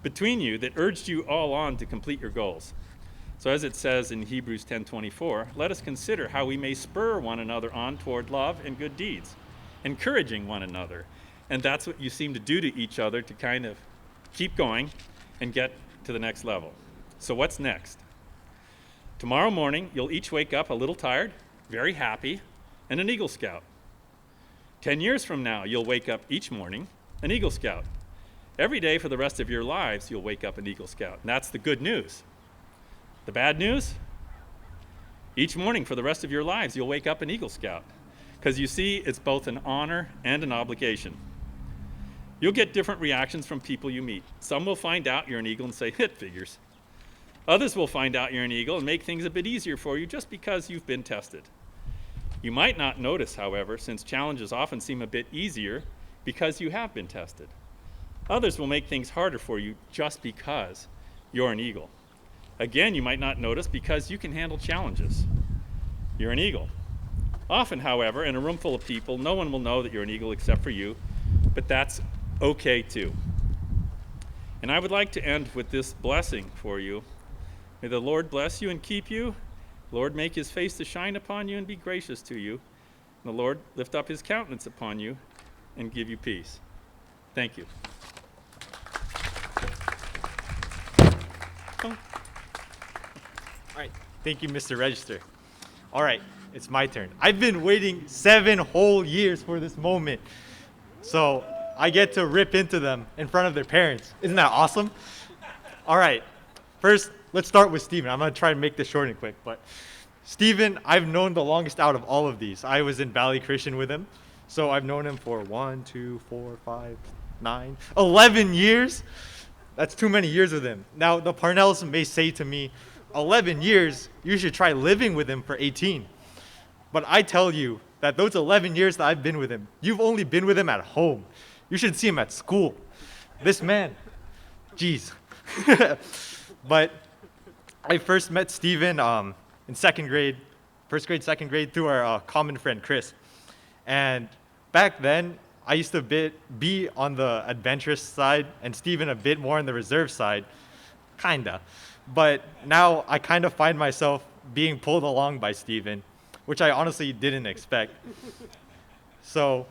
between you that urged you all on to complete your goals. So as it says in Hebrews 10:24, let us consider how we may spur one another on toward love and good deeds, encouraging one another. And that's what you seem to do to each other to kind of keep going and get to the next level. So what's next? Tomorrow morning, you'll each wake up a little tired, very happy, and an Eagle Scout. 10 years from now, you'll wake up each morning an Eagle Scout. Every day for the rest of your lives, you'll wake up an Eagle Scout. And that's the good news. The bad news? Each morning for the rest of your lives, you'll wake up an Eagle Scout. Because you see, it's both an honor and an obligation. You'll get different reactions from people you meet. Some will find out you're an Eagle and say, "It figures." Others will find out you're an Eagle and make things a bit easier for you just because you've been tested. You might not notice, however, since challenges often seem a bit easier because you have been tested. Others will make things harder for you just because you're an Eagle. Again, you might not notice because you can handle challenges. You're an Eagle. Often, however, in a room full of people, no one will know that you're an Eagle except for you, but that's okay too. And I would like to end with this blessing for you. May the Lord bless you and keep you. Lord, make his face to shine upon you and be gracious to you. And the Lord lift up his countenance upon you and give you peace. Thank you. All right. Thank you, Mr. Register. All right. It's my turn. I've been waiting 7 whole years for this moment. So I get to rip into them in front of their parents. Isn't that awesome? All right. First, let's start with Steven. I'm going to try and make this short and quick. But Steven, I've known the longest out of all of these. I was in Valley Christian with him. So I've known him for 1, 2, 4, 5, 9, 11 years. That's too many years with him. Now, the Parnells may say to me, 11 years, you should try living with him for 18. But I tell you that those 11 years that I've been with him, you've only been with him at home. You should see him at school. This man, geez. But I first met Steven in second grade, second grade, through our common friend, Chris. And back then, I used to be on the adventurous side and Steven a bit more on the reserve side, kinda. But now I kind of find myself being pulled along by Steven, which I honestly didn't expect. So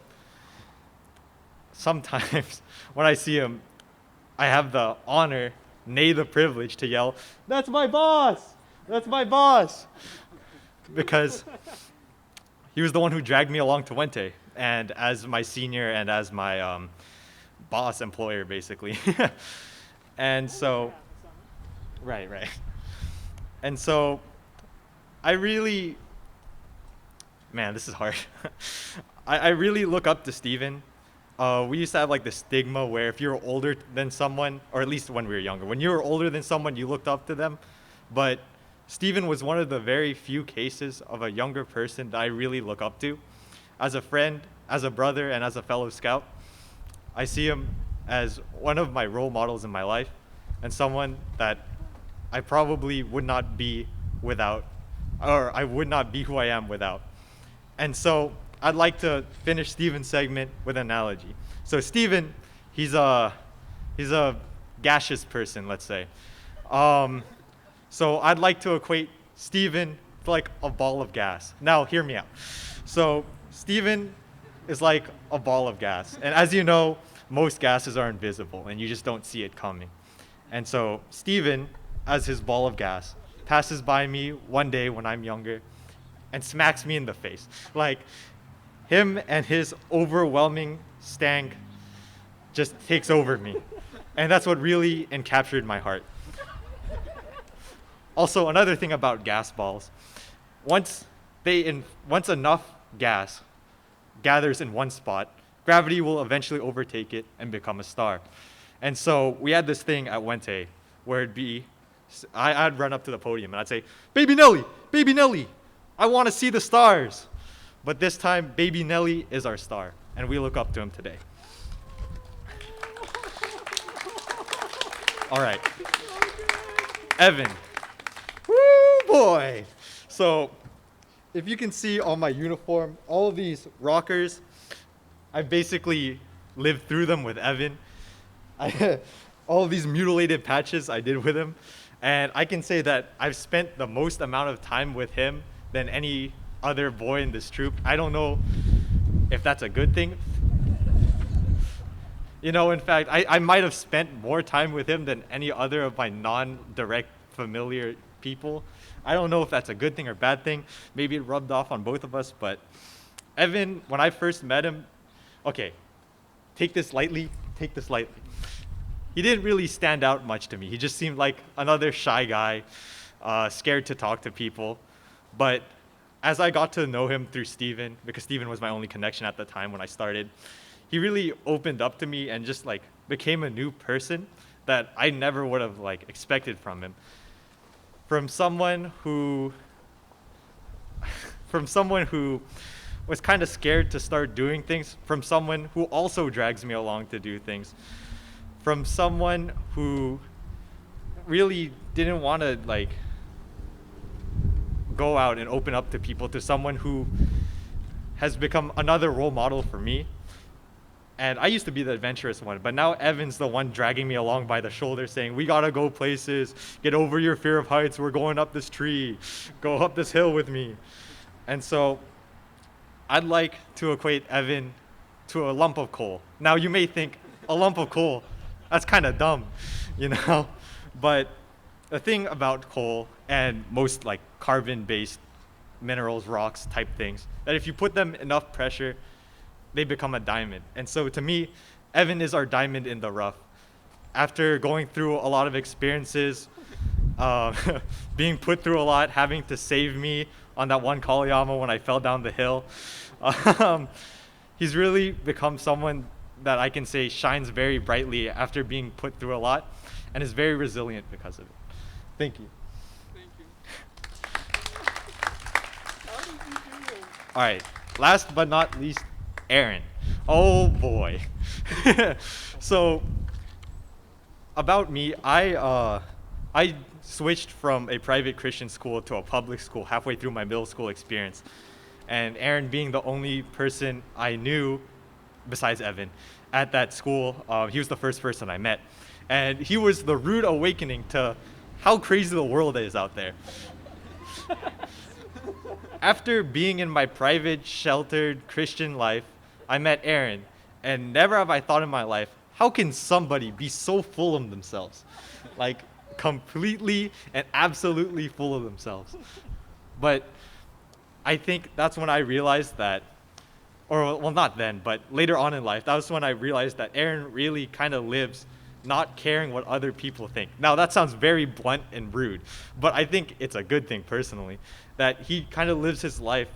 sometimes when I see him, I have the honor, nay the privilege to yell, "That's my boss! That's my boss!" Because he was the one who dragged me along to Wente, and as my senior and as my boss employer, basically. And so, right. And so, I really, man, this is hard. I really look up to Steven. We used to have like the stigma where if you were older than someone, or at least when we were younger, when you were older than someone, you looked up to them. But Steven was one of the very few cases of a younger person that I really look up to. As a friend, as a brother, and as a fellow scout, I see him as one of my role models in my life and someone that I probably would not be without, or I would not be who I am without. And so I'd like to finish Steven's segment with an analogy. So Steven, he's a gaseous person, let's say. So I'd like to equate Steven to like a ball of gas. Now, hear me out. So Steven is like a ball of gas. And as you know, most gases are invisible and you just don't see it coming. And so Steven, as his ball of gas, passes by me one day when I'm younger and smacks me in the face. Like, him and his overwhelming stank just takes over me. And that's what really encaptured my heart. Also, another thing about gas balls, once enough gas gathers in one spot, gravity will eventually overtake it and become a star. And so we had this thing at Wente where I'd run up to the podium and I'd say, Baby Nelly, I want to see the stars." But this time, Baby Nelly is our star, and we look up to him today. All right. Evan. Woo, boy. So, if you can see on my uniform, all of these rockers, I basically lived through them with Evan. All of these mutilated patches I did with him. And I can say that I've spent the most amount of time with him than any other boy in this troop. I don't know if that's a good thing. You know, in fact, I might have spent more time with him than any other of my non-direct familiar people. I don't know if that's a good thing or bad thing. Maybe it rubbed off on both of us, but Evan, when I first met him, okay, take this lightly. He didn't really stand out much to me. He just seemed like another shy guy, scared to talk to people. But as I got to know him through Steven, because Steven was my only connection at the time when I started, he really opened up to me and just like became a new person that I never would have like expected from him. From someone who was kind of scared to start doing things, from someone who also drags me along to do things, from someone who really didn't want to like go out and open up to people, to someone who has become another role model for me. And I used to be the adventurous one, but now Evan's the one dragging me along by the shoulder saying, we gotta go places, get over your fear of heights, we're going up this tree, go up this hill with me. And so I'd like to equate Evan to a lump of coal. Now you may think, a lump of coal, that's kind of dumb, you know? But the thing about coal and most like carbon-based minerals, rocks type things, that if you put them enough pressure, they become a diamond. And so to me, Evan is our diamond in the rough. After going through a lot of experiences, being put through a lot, having to save me on that one Kaliyama when I fell down the hill, he's really become someone that I can say shines very brightly after being put through a lot and is very resilient because of it. Thank you. All right, last but not least, Aaron. Oh boy. So about me, I switched from a private Christian school to a public school halfway through my middle school experience. And Aaron being the only person I knew besides Evan at that school, he was the first person I met. And he was the rude awakening to how crazy the world is out there. After being in my private, sheltered Christian life, I met Aaron, and never have I thought in my life, how can somebody be so full of themselves? Like, completely and absolutely full of themselves. But I think that's when I realized that, or well, not then, but later on in life, that was when I realized that Aaron really kind of lives not caring what other people think. Now, that sounds very blunt and rude, but I think it's a good thing personally, that he kind of lives his life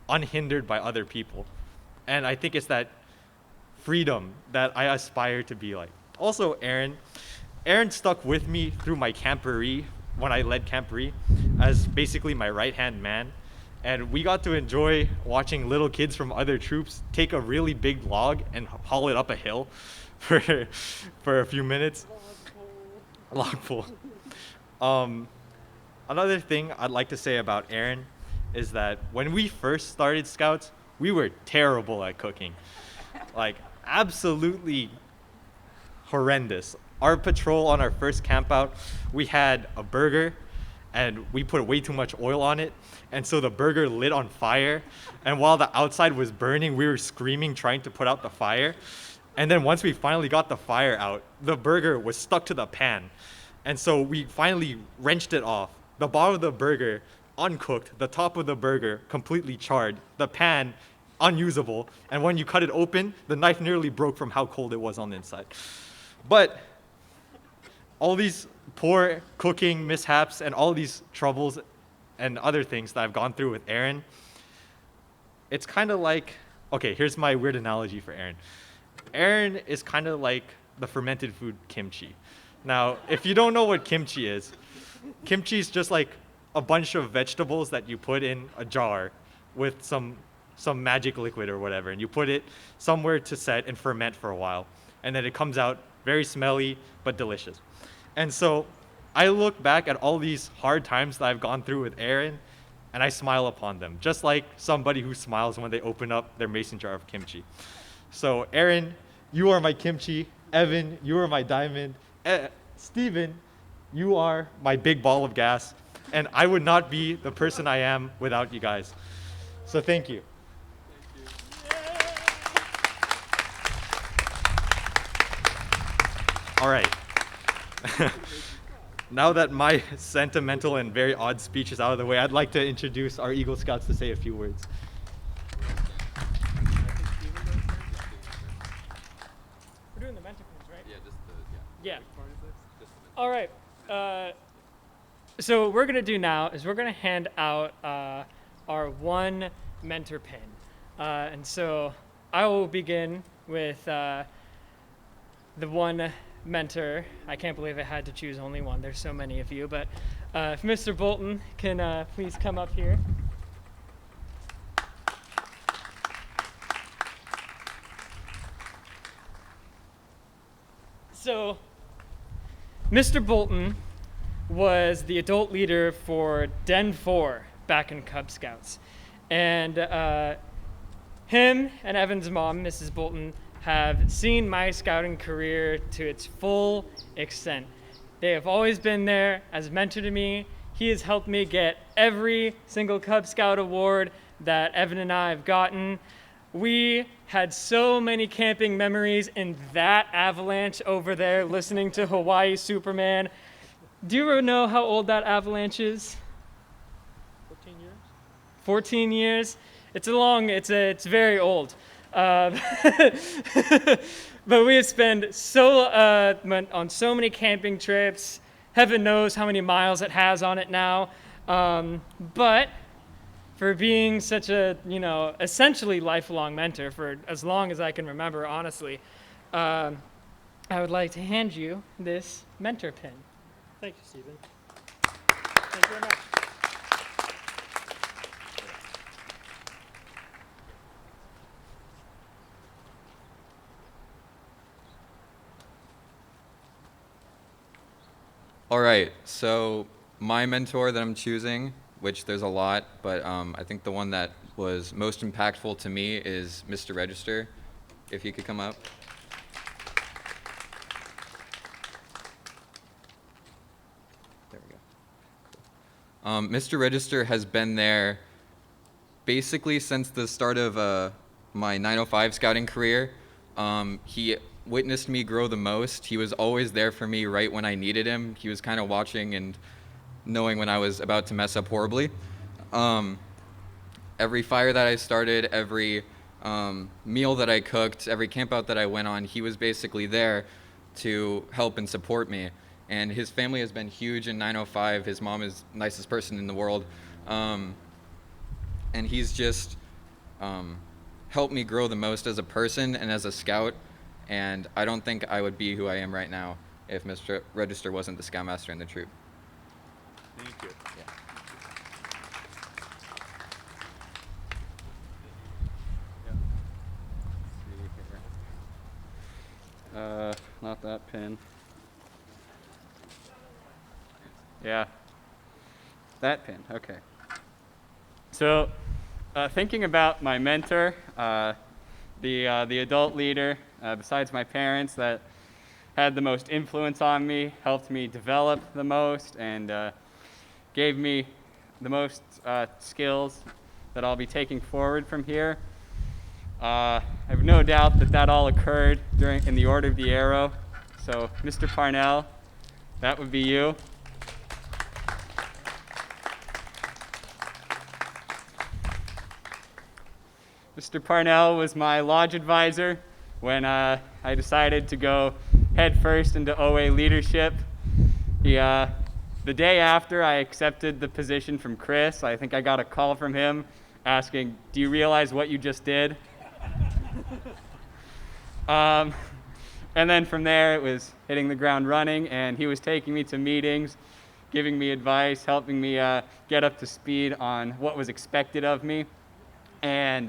unhindered by other people. And I think it's that freedom that I aspire to be like. Also, Aaron stuck with me through my camporee when I led camporee as basically my right-hand man. And we got to enjoy watching little kids from other troops take a really big log and haul it up a hill for a few minutes. Log pull. Another thing I'd like to say about Aaron is that when we first started Scouts, we were terrible at cooking. Like, absolutely horrendous. Our patrol on our first camp out, we had a burger and we put way too much oil on it. And so the burger lit on fire. And while the outside was burning, we were screaming, trying to put out the fire. And then once we finally got the fire out, the burger was stuck to the pan. And so we finally wrenched it off. The bottom of the burger, uncooked, the top of the burger, completely charred, the pan, unusable. And when you cut it open, the knife nearly broke from how cold it was on the inside. But all these poor cooking mishaps and all these troubles and other things that I've gone through with Aaron, it's kind of like, okay, here's my weird analogy for Aaron. Aaron is kind of like the fermented food kimchi. Now, if you don't know what kimchi is just like a bunch of vegetables that you put in a jar with some magic liquid or whatever, and you put it somewhere to set and ferment for a while. And then it comes out very smelly, but delicious. And so I look back at all these hard times that I've gone through with Aaron, and I smile upon them, just like somebody who smiles when they open up their mason jar of kimchi. So Aaron, you are my kimchi. Evan, you are my diamond. Steven, you are my big ball of gas. And I would not be the person I am without you guys. So thank you. All right. Now that my sentimental and very odd speech is out of the way, I'd like to introduce our Eagle Scouts to say a few words. We're doing the mentor pins, right? Yeah. All right. So what we're gonna do now is we're gonna hand out our one mentor pin, and so I will begin with the one mentor. I can't believe I had to choose only one. There's so many of you, but if Mr. Bolton can please come up here. So, Mr. Bolton was the adult leader for Den 4 back in Cub Scouts. And him and Evan's mom, Mrs. Bolton, have seen my scouting career to its full extent. They have always been there as a mentor to me. He has helped me get every single Cub Scout award that Evan and I have gotten. We had so many camping memories in that avalanche over there listening to Hawaii Superman. Do you know how old that avalanche is? 14 years. 14 years? It's very old. But we have spent on so many camping trips. Heaven knows how many miles it has on it now. But for being such a, essentially lifelong mentor for as long as I can remember, honestly, I would like to hand you this mentor pin. Thank you, Stephen. Thank you very much. All right, so my mentor that I'm choosing, which there's a lot, but I think the one that was most impactful to me is Mr. Register. If he could come up. There we go. Cool. Mr. Register has been there basically since the start of my 905 scouting career. He witnessed me grow the most. He was always there for me right when I needed him. He was kind of watching and knowing when I was about to mess up horribly. Every fire that I started, every meal that I cooked, every campout that I went on, he was basically there to help and support me. And his family has been huge in 905. His mom is the nicest person in the world. And he's just helped me grow the most as a person and as a scout. And I don't think I would be who I am right now if Mr. Register wasn't the Scoutmaster in the troop. Thank you. Not that pin. Yeah. That pin, okay. So, thinking about my mentor, the adult leader, besides my parents, that had the most influence on me, helped me develop the most, and gave me the most skills that I'll be taking forward from here. I have no doubt that all occurred in the order of the arrow. So, Mr. Parnell, that would be you. Mr. Parnell was my lodge advisor when I decided to go head first into OA leadership. The day after I accepted the position from Chris, I think I got a call from him asking, "Do you realize what you just did?" And then from there, it was hitting the ground running, and he was taking me to meetings, giving me advice, helping me get up to speed on what was expected of me. And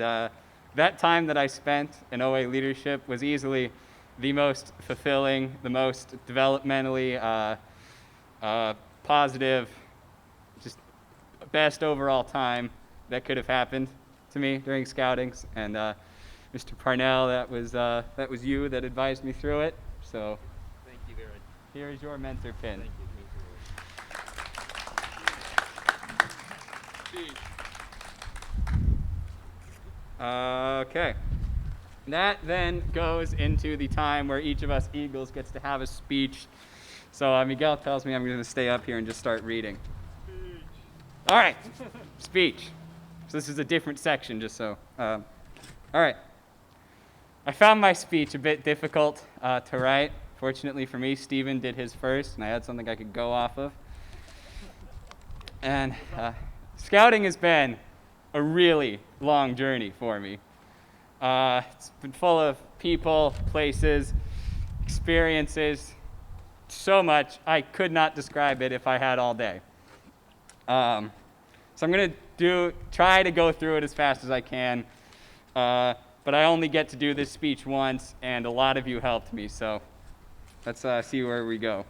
that time that I spent in OA leadership was easily the most fulfilling, the most developmentally positive, just best overall time that could have happened to me during scoutings. And Mr. Parnell, that was you that advised me through it. So Thank you very much. here is your mentor pin. Thank you. Okay. That then goes into the time where each of us Eagles gets to have a speech. So Miguel tells me I'm going to stay up here and just start reading. Speech. All right. Speech. So this is a different section, just so. All right. I found my speech a bit difficult to write. Fortunately for me, Stephen did his first, and I had something I could go off of. And scouting has been a really long journey for me. It's been full of people, places, experiences, so much I could not describe it if I had all day. So I'm going to try to go through it as fast as I can, but I only get to do this speech once, and a lot of you helped me, so let's see where we go.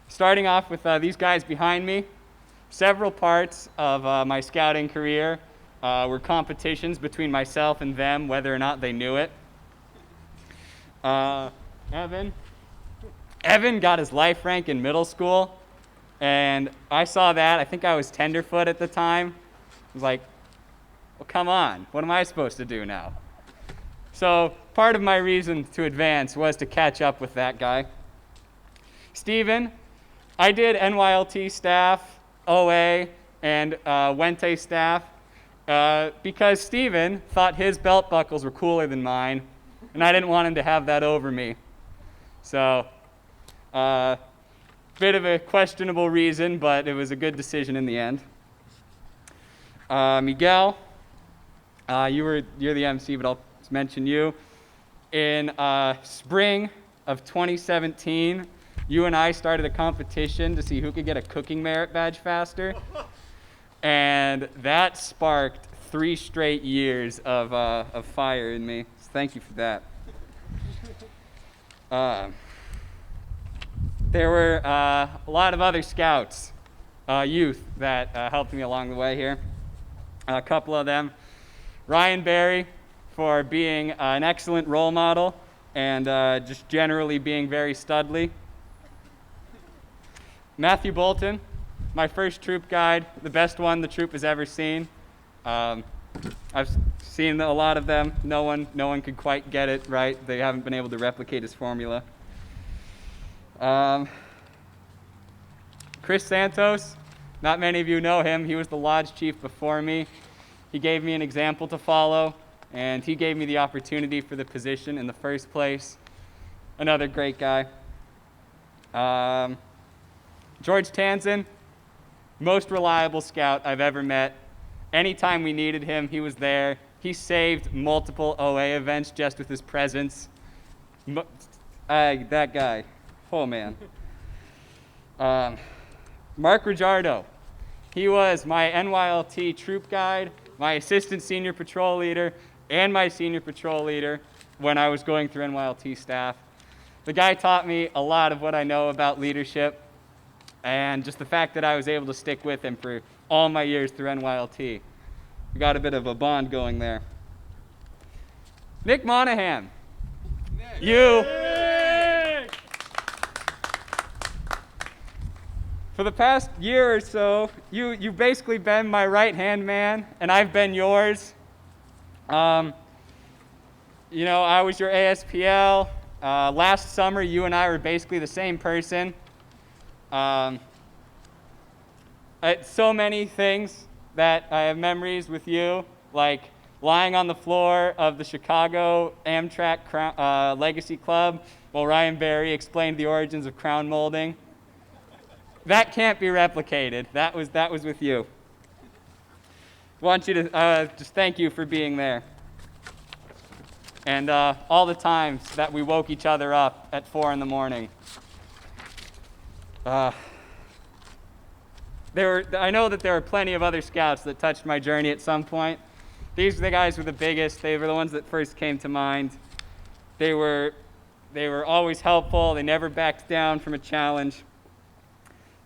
Starting off with these guys behind me. Several parts of my scouting career were competitions between myself and them, whether or not they knew it. Evan. Evan got his life rank in middle school, and I saw that. I think I was tenderfoot at the time. I was like, well, come on, what am I supposed to do now? So part of my reason to advance was to catch up with that guy. Steven, I did NYLT staff, OA, and Wente staff because Steven thought his belt buckles were cooler than mine, and I didn't want him to have that over me. So, bit of a questionable reason, but it was a good decision in the end. Miguel, you're the MC, but I'll mention you. In spring of 2017, you and I started a competition to see who could get a cooking merit badge faster, and that sparked 3 straight years of fire in me. So thank you for that. There were a lot of other scouts, youth, that helped me along the way here. A couple of them. Ryan Barry, for being an excellent role model and just generally being very studly. Matthew Bolton, my first troop guide, the best one the troop has ever seen. I've seen a lot of them. No one could quite get it right. They haven't been able to replicate his formula. Chris Santos, not many of you know him. He was the lodge chief before me. He gave me an example to follow, and he gave me the opportunity for the position in the first place. Another great guy. George Tanzen, most reliable scout I've ever met. Anytime we needed him, he was there. He saved multiple OA events just with his presence. That guy, oh man. Mark Rijardo, he was my NYLT troop guide, my assistant senior patrol leader, and my senior patrol leader when I was going through NYLT staff. The guy taught me a lot of what I know about leadership, and just the fact that I was able to stick with him for all my years through NYLT. We got a bit of a bond going there. Nick Monahan. You. For the past year or so, you've basically been my right-hand man, and I've been yours. I was your ASPL. Last summer, you and I were basically the same person. So many things that I have memories with you, like lying on the floor of the Chicago Amtrak Legacy Club while Ryan Barry explained the origins of crown molding. That can't be replicated. That was with you. I want you to just thank you for being there. And all the times that we woke each other up at 4 in the morning. I know that there are plenty of other scouts that touched my journey at some point. These guys were the biggest. They were the ones that first came to mind. They were always helpful. They never backed down from a challenge.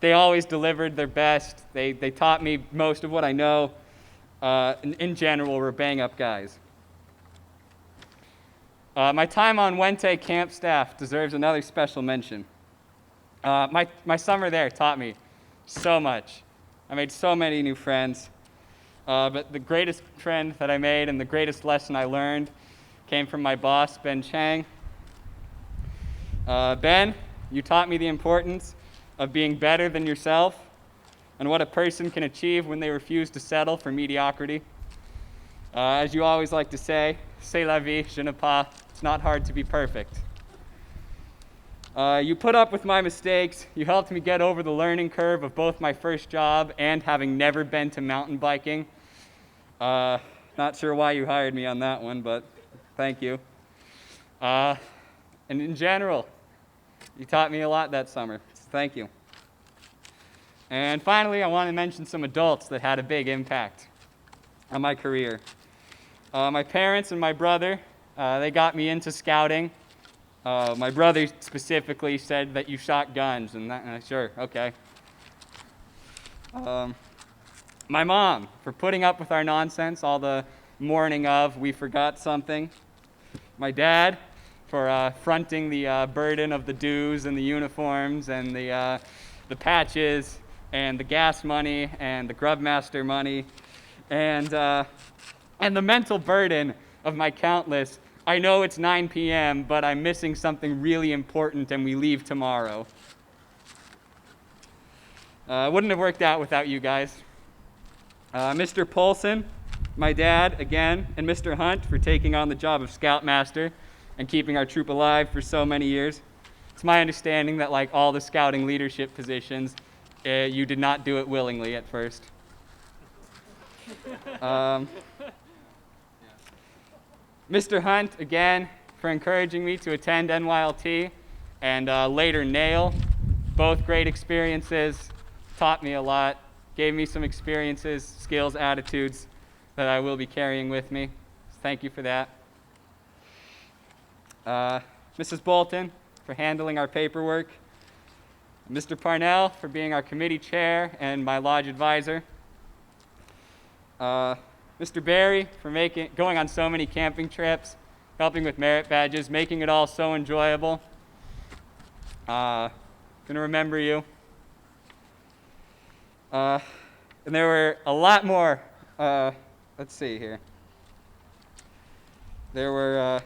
They always delivered their best. They taught me most of what I know. In general, we're bang-up guys. My time on Wente camp staff deserves another special mention. My summer there taught me so much. I made so many new friends. But the greatest friend that I made and the greatest lesson I learned came from my boss, Ben Chang. Ben, you taught me the importance of being better than yourself and what a person can achieve when they refuse to settle for mediocrity. As you always like to say, c'est la vie, je ne pas. It's not hard to be perfect. You put up with my mistakes. You helped me get over the learning curve of both my first job and having never been to mountain biking. Not sure why you hired me on that one, but thank you. And in general, you taught me a lot that summer. Thank you. And finally, I want to mention some adults that had a big impact on my career. My parents and my brother, they got me into scouting. My brother specifically said that you shot guns, and sure, okay. My mom, for putting up with our nonsense all the morning of we forgot something. My dad, for fronting the burden of the dues and the uniforms and the patches and the gas money and the grub master money and the mental burden of my countless, I know it's 9 p.m., but I'm missing something really important and we leave tomorrow. Wouldn't have worked out without you guys. Mr. Polson, my dad, again, and Mr. Hunt for taking on the job of Scoutmaster and keeping our troop alive for so many years. It's my understanding that, like all the scouting leadership positions, you did not do it willingly at first. Mr. Hunt, again, for encouraging me to attend NYLT and later NAIL. Both great experiences, taught me a lot, gave me some experiences, skills, attitudes that I will be carrying with me. So thank you for that. Mrs. Bolton for handling our paperwork. Mr. Parnell for being our committee chair and my lodge advisor. Mr. Barry for going on so many camping trips, helping with merit badges, making it all so enjoyable. Gonna remember you. And there were a lot more, let's see here. There were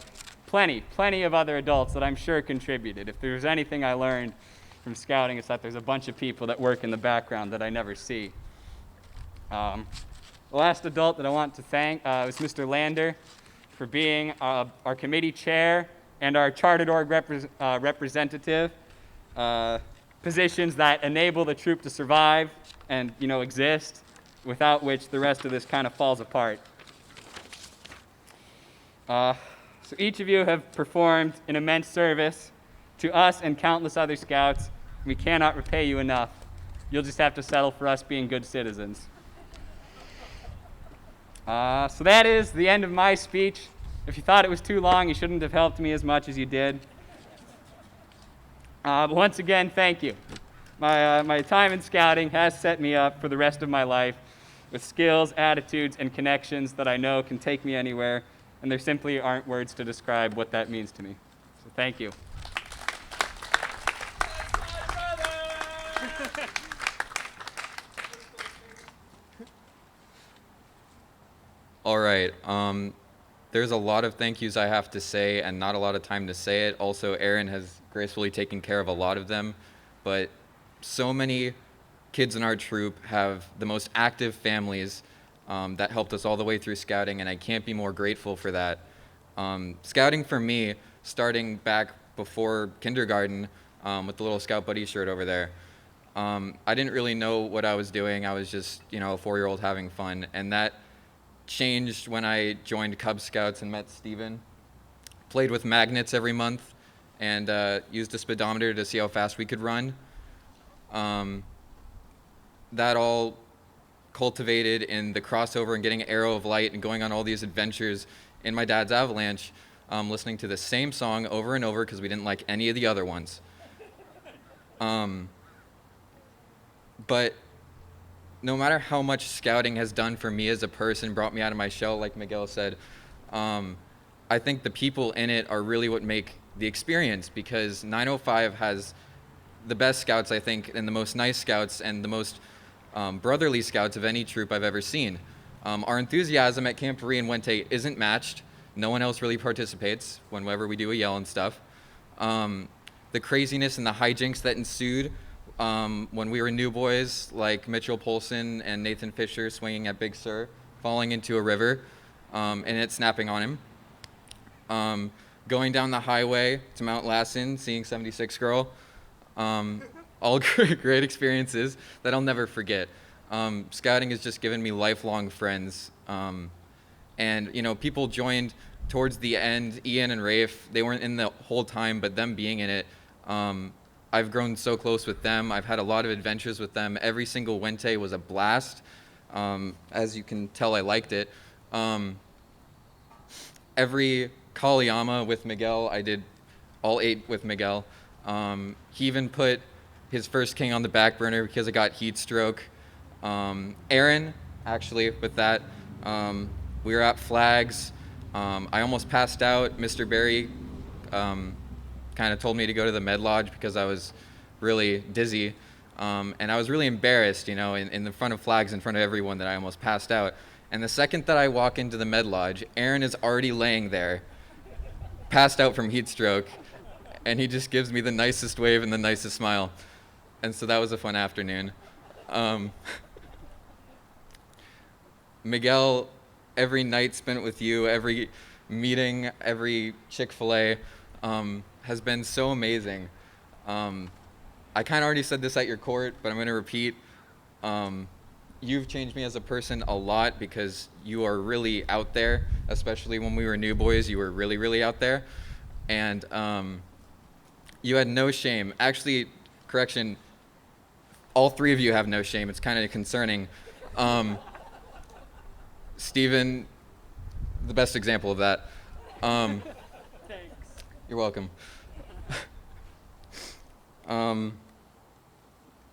plenty of other adults that I'm sure contributed. If there's anything I learned from scouting, it's that there's a bunch of people that work in the background that I never see. The last adult that I want to thank was Mr. Lander for being our committee chair and our chartered org representative, positions that enable the troop to survive and exist, without which the rest of this kind of falls apart. So each of you have performed an immense service to us and countless other scouts. We cannot repay you enough. You'll just have to settle for us being good citizens. So that is the end of my speech. If you thought it was too long, you shouldn't have helped me as much as you did. But once again, thank you. My time in scouting has set me up for the rest of my life with skills, attitudes, and connections that I know can take me anywhere, and there simply aren't words to describe what that means to me. So thank you. All right. There's a lot of thank yous I have to say and not a lot of time to say it. Also, Aaron has gracefully taken care of a lot of them, but so many kids in our troop have the most active families that helped us all the way through scouting, and I can't be more grateful for that. Scouting for me, starting back before kindergarten with the little Scout Buddy shirt over there, I didn't really know what I was doing. I was just, a 4-year-old having fun, and that changed when I joined Cub Scouts and met Steven. Played with magnets every month and used a speedometer to see how fast we could run. That all cultivated in the crossover and getting Arrow of Light and going on all these adventures in my dad's Avalanche, listening to the same song over and over because we didn't like any of the other ones. But no matter how much scouting has done for me as a person, brought me out of my shell, like Miguel said, I think the people in it are really what make the experience, because 905 has the best scouts, I think, and the most nice scouts and the most brotherly scouts of any troop I've ever seen. Our enthusiasm at Camp Marie and Wente isn't matched. No one else really participates whenever we do a yell and stuff. The craziness and the hijinks that ensued when we were new boys, like Mitchell Polson and Nathan Fisher swinging at Big Sur, falling into a river, and it snapping on him. Going down the highway to Mount Lassen, seeing 76 Girl. All great experiences that I'll never forget. Scouting has just given me lifelong friends. And, people joined towards the end. Ian and Rafe, they weren't in the whole time, but them being in it, I've grown so close with them. I've had a lot of adventures with them. Every single Wente was a blast. As you can tell, I liked it. Every Kaliyama with Miguel, I did all 8 with Miguel. He even put his first king on the back burner because I got heat stroke. Aaron, actually, with that, we were at Flags. I almost passed out. Mr. Barry kind of told me to go to the med lodge because I was really dizzy. And I was really embarrassed, in the front of flags, in front of everyone, that I almost passed out. And the second that I walk into the med lodge, Aaron is already laying there, passed out from heat stroke, and he just gives me the nicest wave and the nicest smile. And so that was a fun afternoon. Miguel, every night spent with you, every meeting, every Chick-fil-A, has been so amazing. I kind of already said this at your court, but I'm going to repeat. You've changed me as a person a lot because you are really out there, especially when we were new boys. You were really, really out there. And you had no shame. Actually, correction, all three of you have no shame. It's kind of concerning. Stephen, the best example of that. Thanks. You're welcome.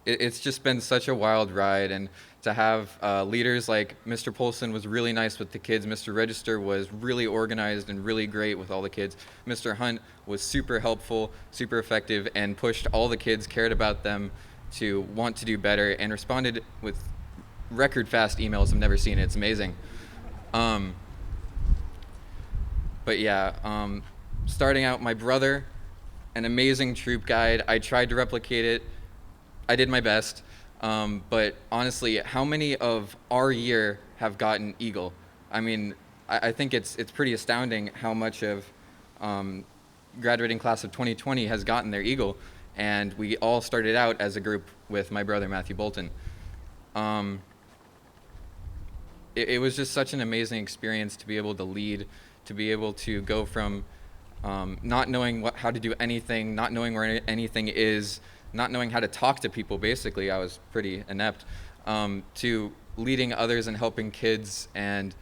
It's just been such a wild ride, and to have leaders like Mr. Polson was really nice with the kids. Mr. Register was really organized and really great with all the kids. Mr. Hunt was super helpful, super effective, and pushed all the kids, cared about them, to want to do better, and responded with record fast emails. I've never seen it. It's amazing. But yeah, starting out, my brother, an amazing troop guide. I tried to replicate it. I did my best. But honestly, how many of our year have gotten Eagle? I mean, I think it's pretty astounding how much of graduating class of 2020 has gotten their Eagle. And we all started out as a group with my brother, Matthew Bolton. It was just such an amazing experience to be able to lead, to be able to go from not knowing how to do anything, not knowing where anything is, not knowing how to talk to people. Basically, I was pretty inept, to leading others and helping kids and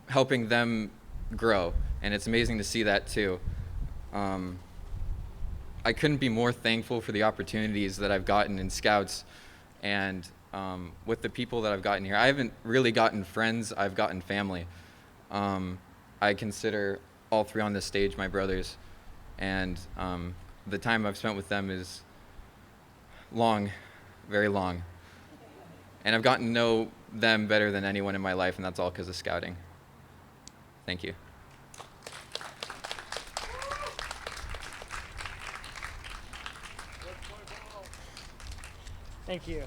helping them grow. And it's amazing to see that too. I couldn't be more thankful for the opportunities that I've gotten in Scouts and with the people that I've gotten here. I haven't really gotten friends, I've gotten family. I consider all three on this stage my brothers, and the time I've spent with them is long, very long. And I've gotten to know them better than anyone in my life, and that's all because of Scouting. Thank you. Thank you.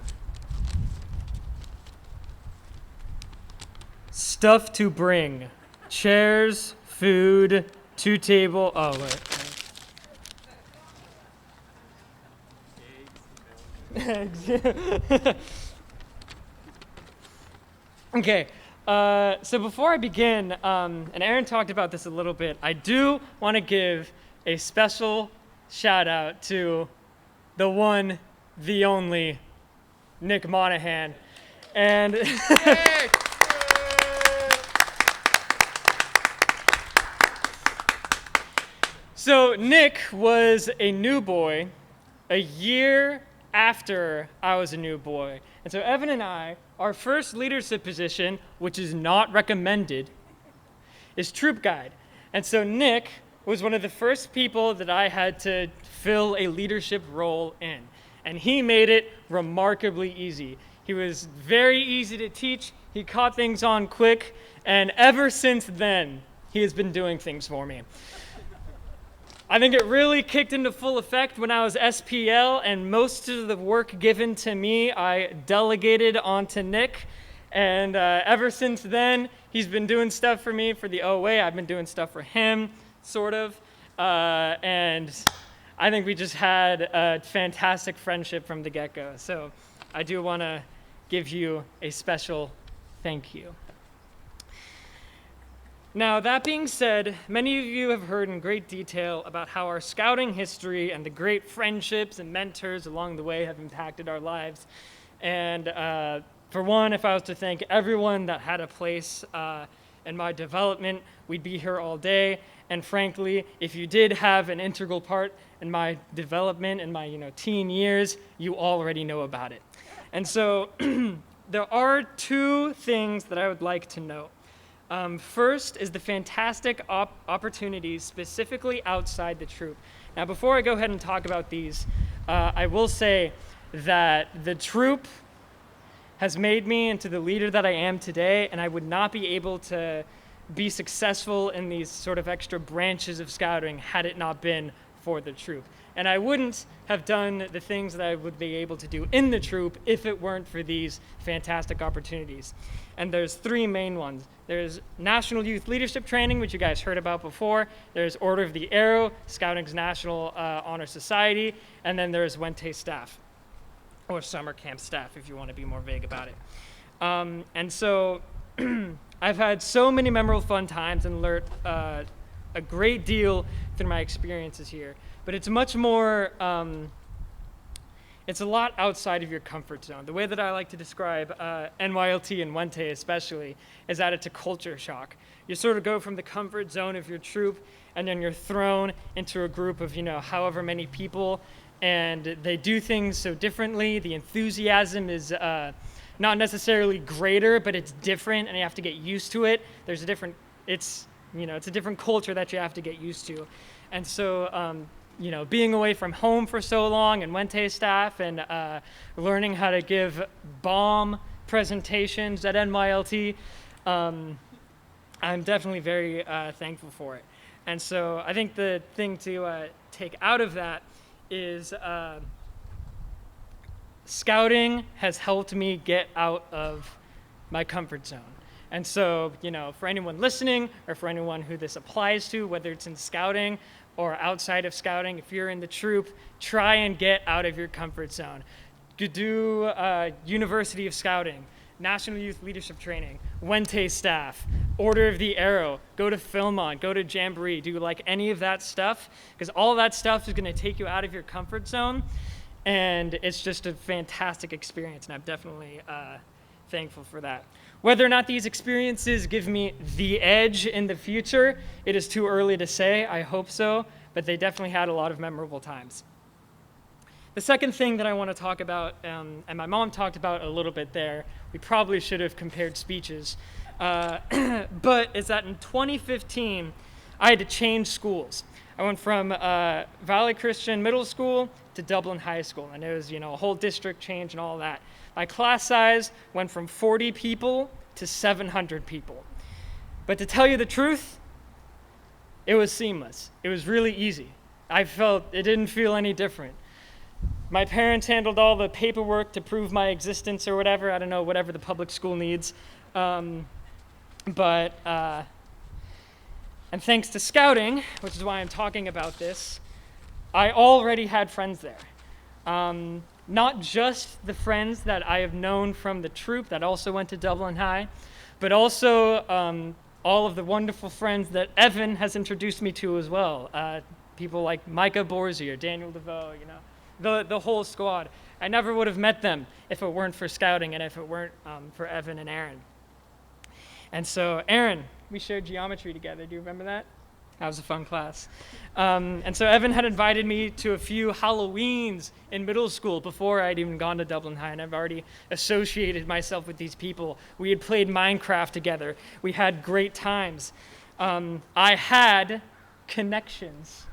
Stuff to bring. Chairs, food, 2 table. Oh, wait. Okay, so before I begin, and Aaron talked about this a little bit, I do want to give a special shout out to the one, the only, Nick Monahan. And so Nick was a new boy a year after I was a new boy. And so Evan and I, our first leadership position, which is not recommended, is troop guide. And so Nick was one of the first people that I had to fill a leadership role in. And he made it remarkably easy. He was very easy to teach. He caught things on quick. And ever since then, he has been doing things for me. I think it really kicked into full effect when I was SPL, and most of the work given to me, I delegated onto Nick. And ever since then, he's been doing stuff for me for the OA. I've been doing stuff for him, sort of. And I think we just had a fantastic friendship from the get-go. So I do want to give you a special thank you. Now, that being said, many of you have heard in great detail about how our scouting history and the great friendships and mentors along the way have impacted our lives. And for one, if I was to thank everyone that had a place in my development, we'd be here all day. And frankly, if you did have an integral part in my development in my teen years, you already know about it. And so there are 2 things that I would like to note. First is the fantastic opportunities specifically outside the troop. Now, before I go ahead and talk about these, I will say that the troop has made me into the leader that I am today, and I would not be able to be successful in these sort of extra branches of scouting had it not been for the troop. And I wouldn't have done the things that I would be able to do in the troop if it weren't for these fantastic opportunities. And there's three main ones. There's National Youth Leadership Training, which you guys heard about before. There's Order of the Arrow, Scouting's National Honor Society, and then there's Wente staff, or summer camp staff, if you want to be more vague about it. And so I've had so many memorable fun times and learned a great deal through my experiences here. But it's much more, it's a lot outside of your comfort zone. The way that I like to describe NYLT and Wente especially is that it's a culture shock. You sort of go from the comfort zone of your troop, and then you're thrown into a group of, however many people, and they do things so differently. The enthusiasm is not necessarily greater, but it's different, and you have to get used to it. There's a different, it's a different culture that you have to get used to. And so, being away from home for so long and Wente staff and learning how to give bomb presentations at NYLT, I'm definitely very thankful for it. And so I think the thing to take out of that is scouting has helped me get out of my comfort zone. And so, for anyone listening or for anyone who this applies to, whether it's in scouting or outside of scouting, if you're in the troop, try and get out of your comfort zone. Do University of Scouting, National Youth Leadership Training, Wente staff, Order of the Arrow, go to Philmont, go to Jamboree, do like any of that stuff, because all that stuff is going to take you out of your comfort zone, and it's just a fantastic experience, and I'm definitely thankful for that. Whether or not these experiences give me the edge in the future, it is too early to say. I hope so, but they definitely had a lot of memorable times. The second thing that I want to talk about, and my mom talked about a little bit there, we probably should have compared speeches, but is that in 2015, I had to change schools. I went from Valley Christian Middle School to Dublin High School, and it was, a whole district change and all that. My class size went from 40 people to 700 people. But to tell you the truth, it was seamless. It was really easy. I felt it didn't feel any different. My parents handled all the paperwork to prove my existence or whatever. I don't know, whatever the public school needs. And thanks to scouting, which is why I'm talking about this, I already had friends there. Not just the friends that I have known from the troop that also went to Dublin High, but also all of the wonderful friends that Evan has introduced me to as well. People like Micah Borzier, Daniel DeVoe, the whole squad. I never would have met them if it weren't for scouting and if it weren't for Evan and Aaron. And so, Aaron, we shared geometry together. Do you remember that? That was a fun class. And so Evan had invited me to a few Halloweens in middle school before I'd even gone to Dublin High, and I've already associated myself with these people. We had played Minecraft together. We had great times. I had connections.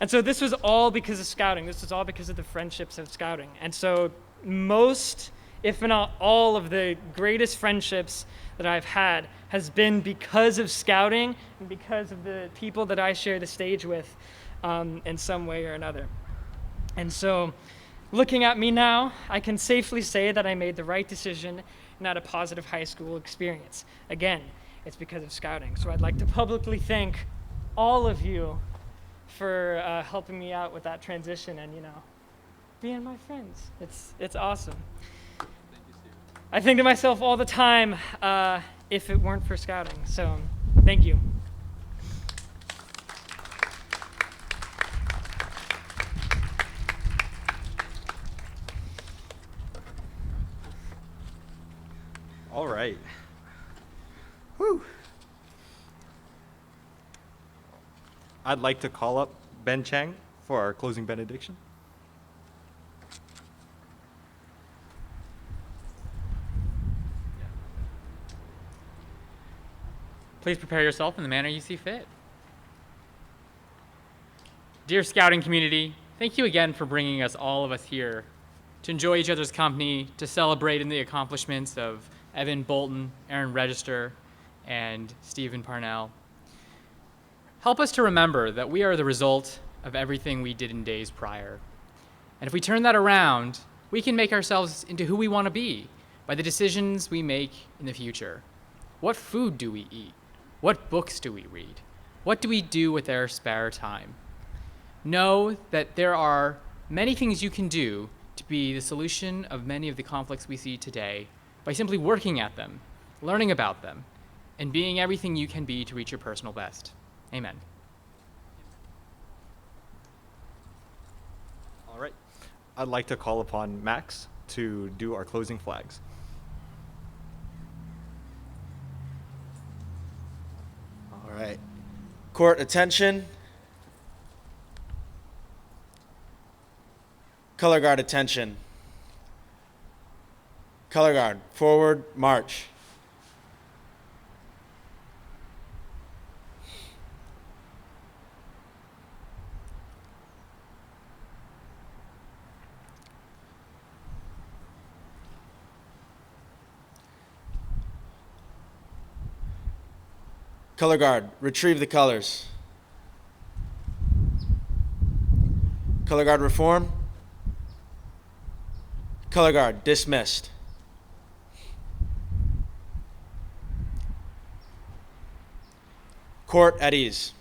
And so this was all because of scouting. This was all because of the friendships of scouting. And so most, if not all, of the greatest friendships that I've had has been because of scouting and because of the people that I share the stage with in some way or another. And so looking at me now, I can safely say that I made the right decision and had a positive high school experience. Again, it's because of scouting. So I'd like to publicly thank all of you for helping me out with that transition and, being my friends. It's awesome. I think to myself all the time, if it weren't for scouting. So, thank you. All right. Whew. I'd like to call up Ben Chang for our closing benediction. Please prepare yourself in the manner you see fit. Dear scouting community, thank you again for bringing all of us here to enjoy each other's company, to celebrate in the accomplishments of Evan Bolton, Aaron Register, and Stephen Parnell. Help us to remember that we are the result of everything we did in days prior. And if we turn that around, we can make ourselves into who we want to be by the decisions we make in the future. What food do we eat? What books do we read? What do we do with our spare time? Know that there are many things you can do to be the solution of many of the conflicts we see today by simply working at them, learning about them, and being everything you can be to reach your personal best. Amen. All right. I'd like to call upon Max to do our closing flags. All right. Court, attention. Color guard, attention. Color guard, forward, march. Color guard, retrieve the colors. Color guard, reform. Color guard, dismissed. Court at ease.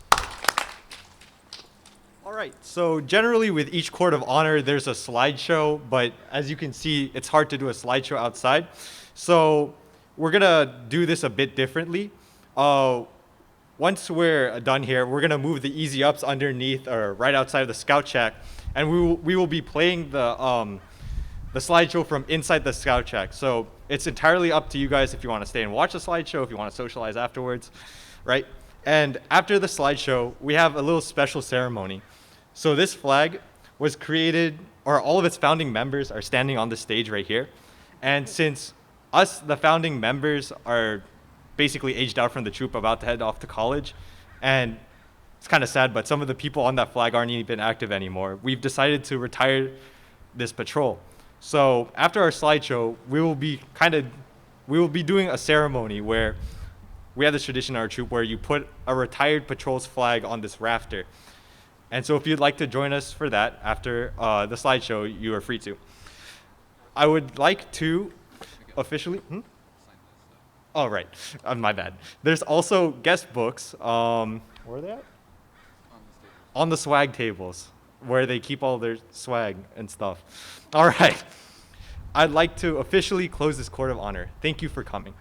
All right, so generally with each court of honor, there's a slideshow, but as you can see, it's hard to do a slideshow outside. So we're gonna do this a bit differently. Once we're done here, we're gonna move the easy ups underneath or right outside of the scout shack, and we will be playing the slideshow from inside the scout shack. So it's entirely up to you guys if you want to stay and watch the slideshow, if you want to socialize afterwards, right? And after the slideshow, we have a little special ceremony. So this flag was created, or all of its founding members are standing on the stage right here. And since us, the founding members, are basically aged out from the troop, about to head off to college, and it's kind of sad, but some of the people on that flag aren't even active anymore, we've decided to retire this patrol. So after our slideshow, we will be doing a ceremony where we have this tradition in our troop where you put a retired patrol's flag on this rafter. And so if you'd like to join us for that after the slideshow, you are free to. I would like to officially, Oh, right, my bad. There's also guest books, where are they at? On the swag tables, where they keep all their swag and stuff. All right, I'd like to officially close this court of honor. Thank you for coming.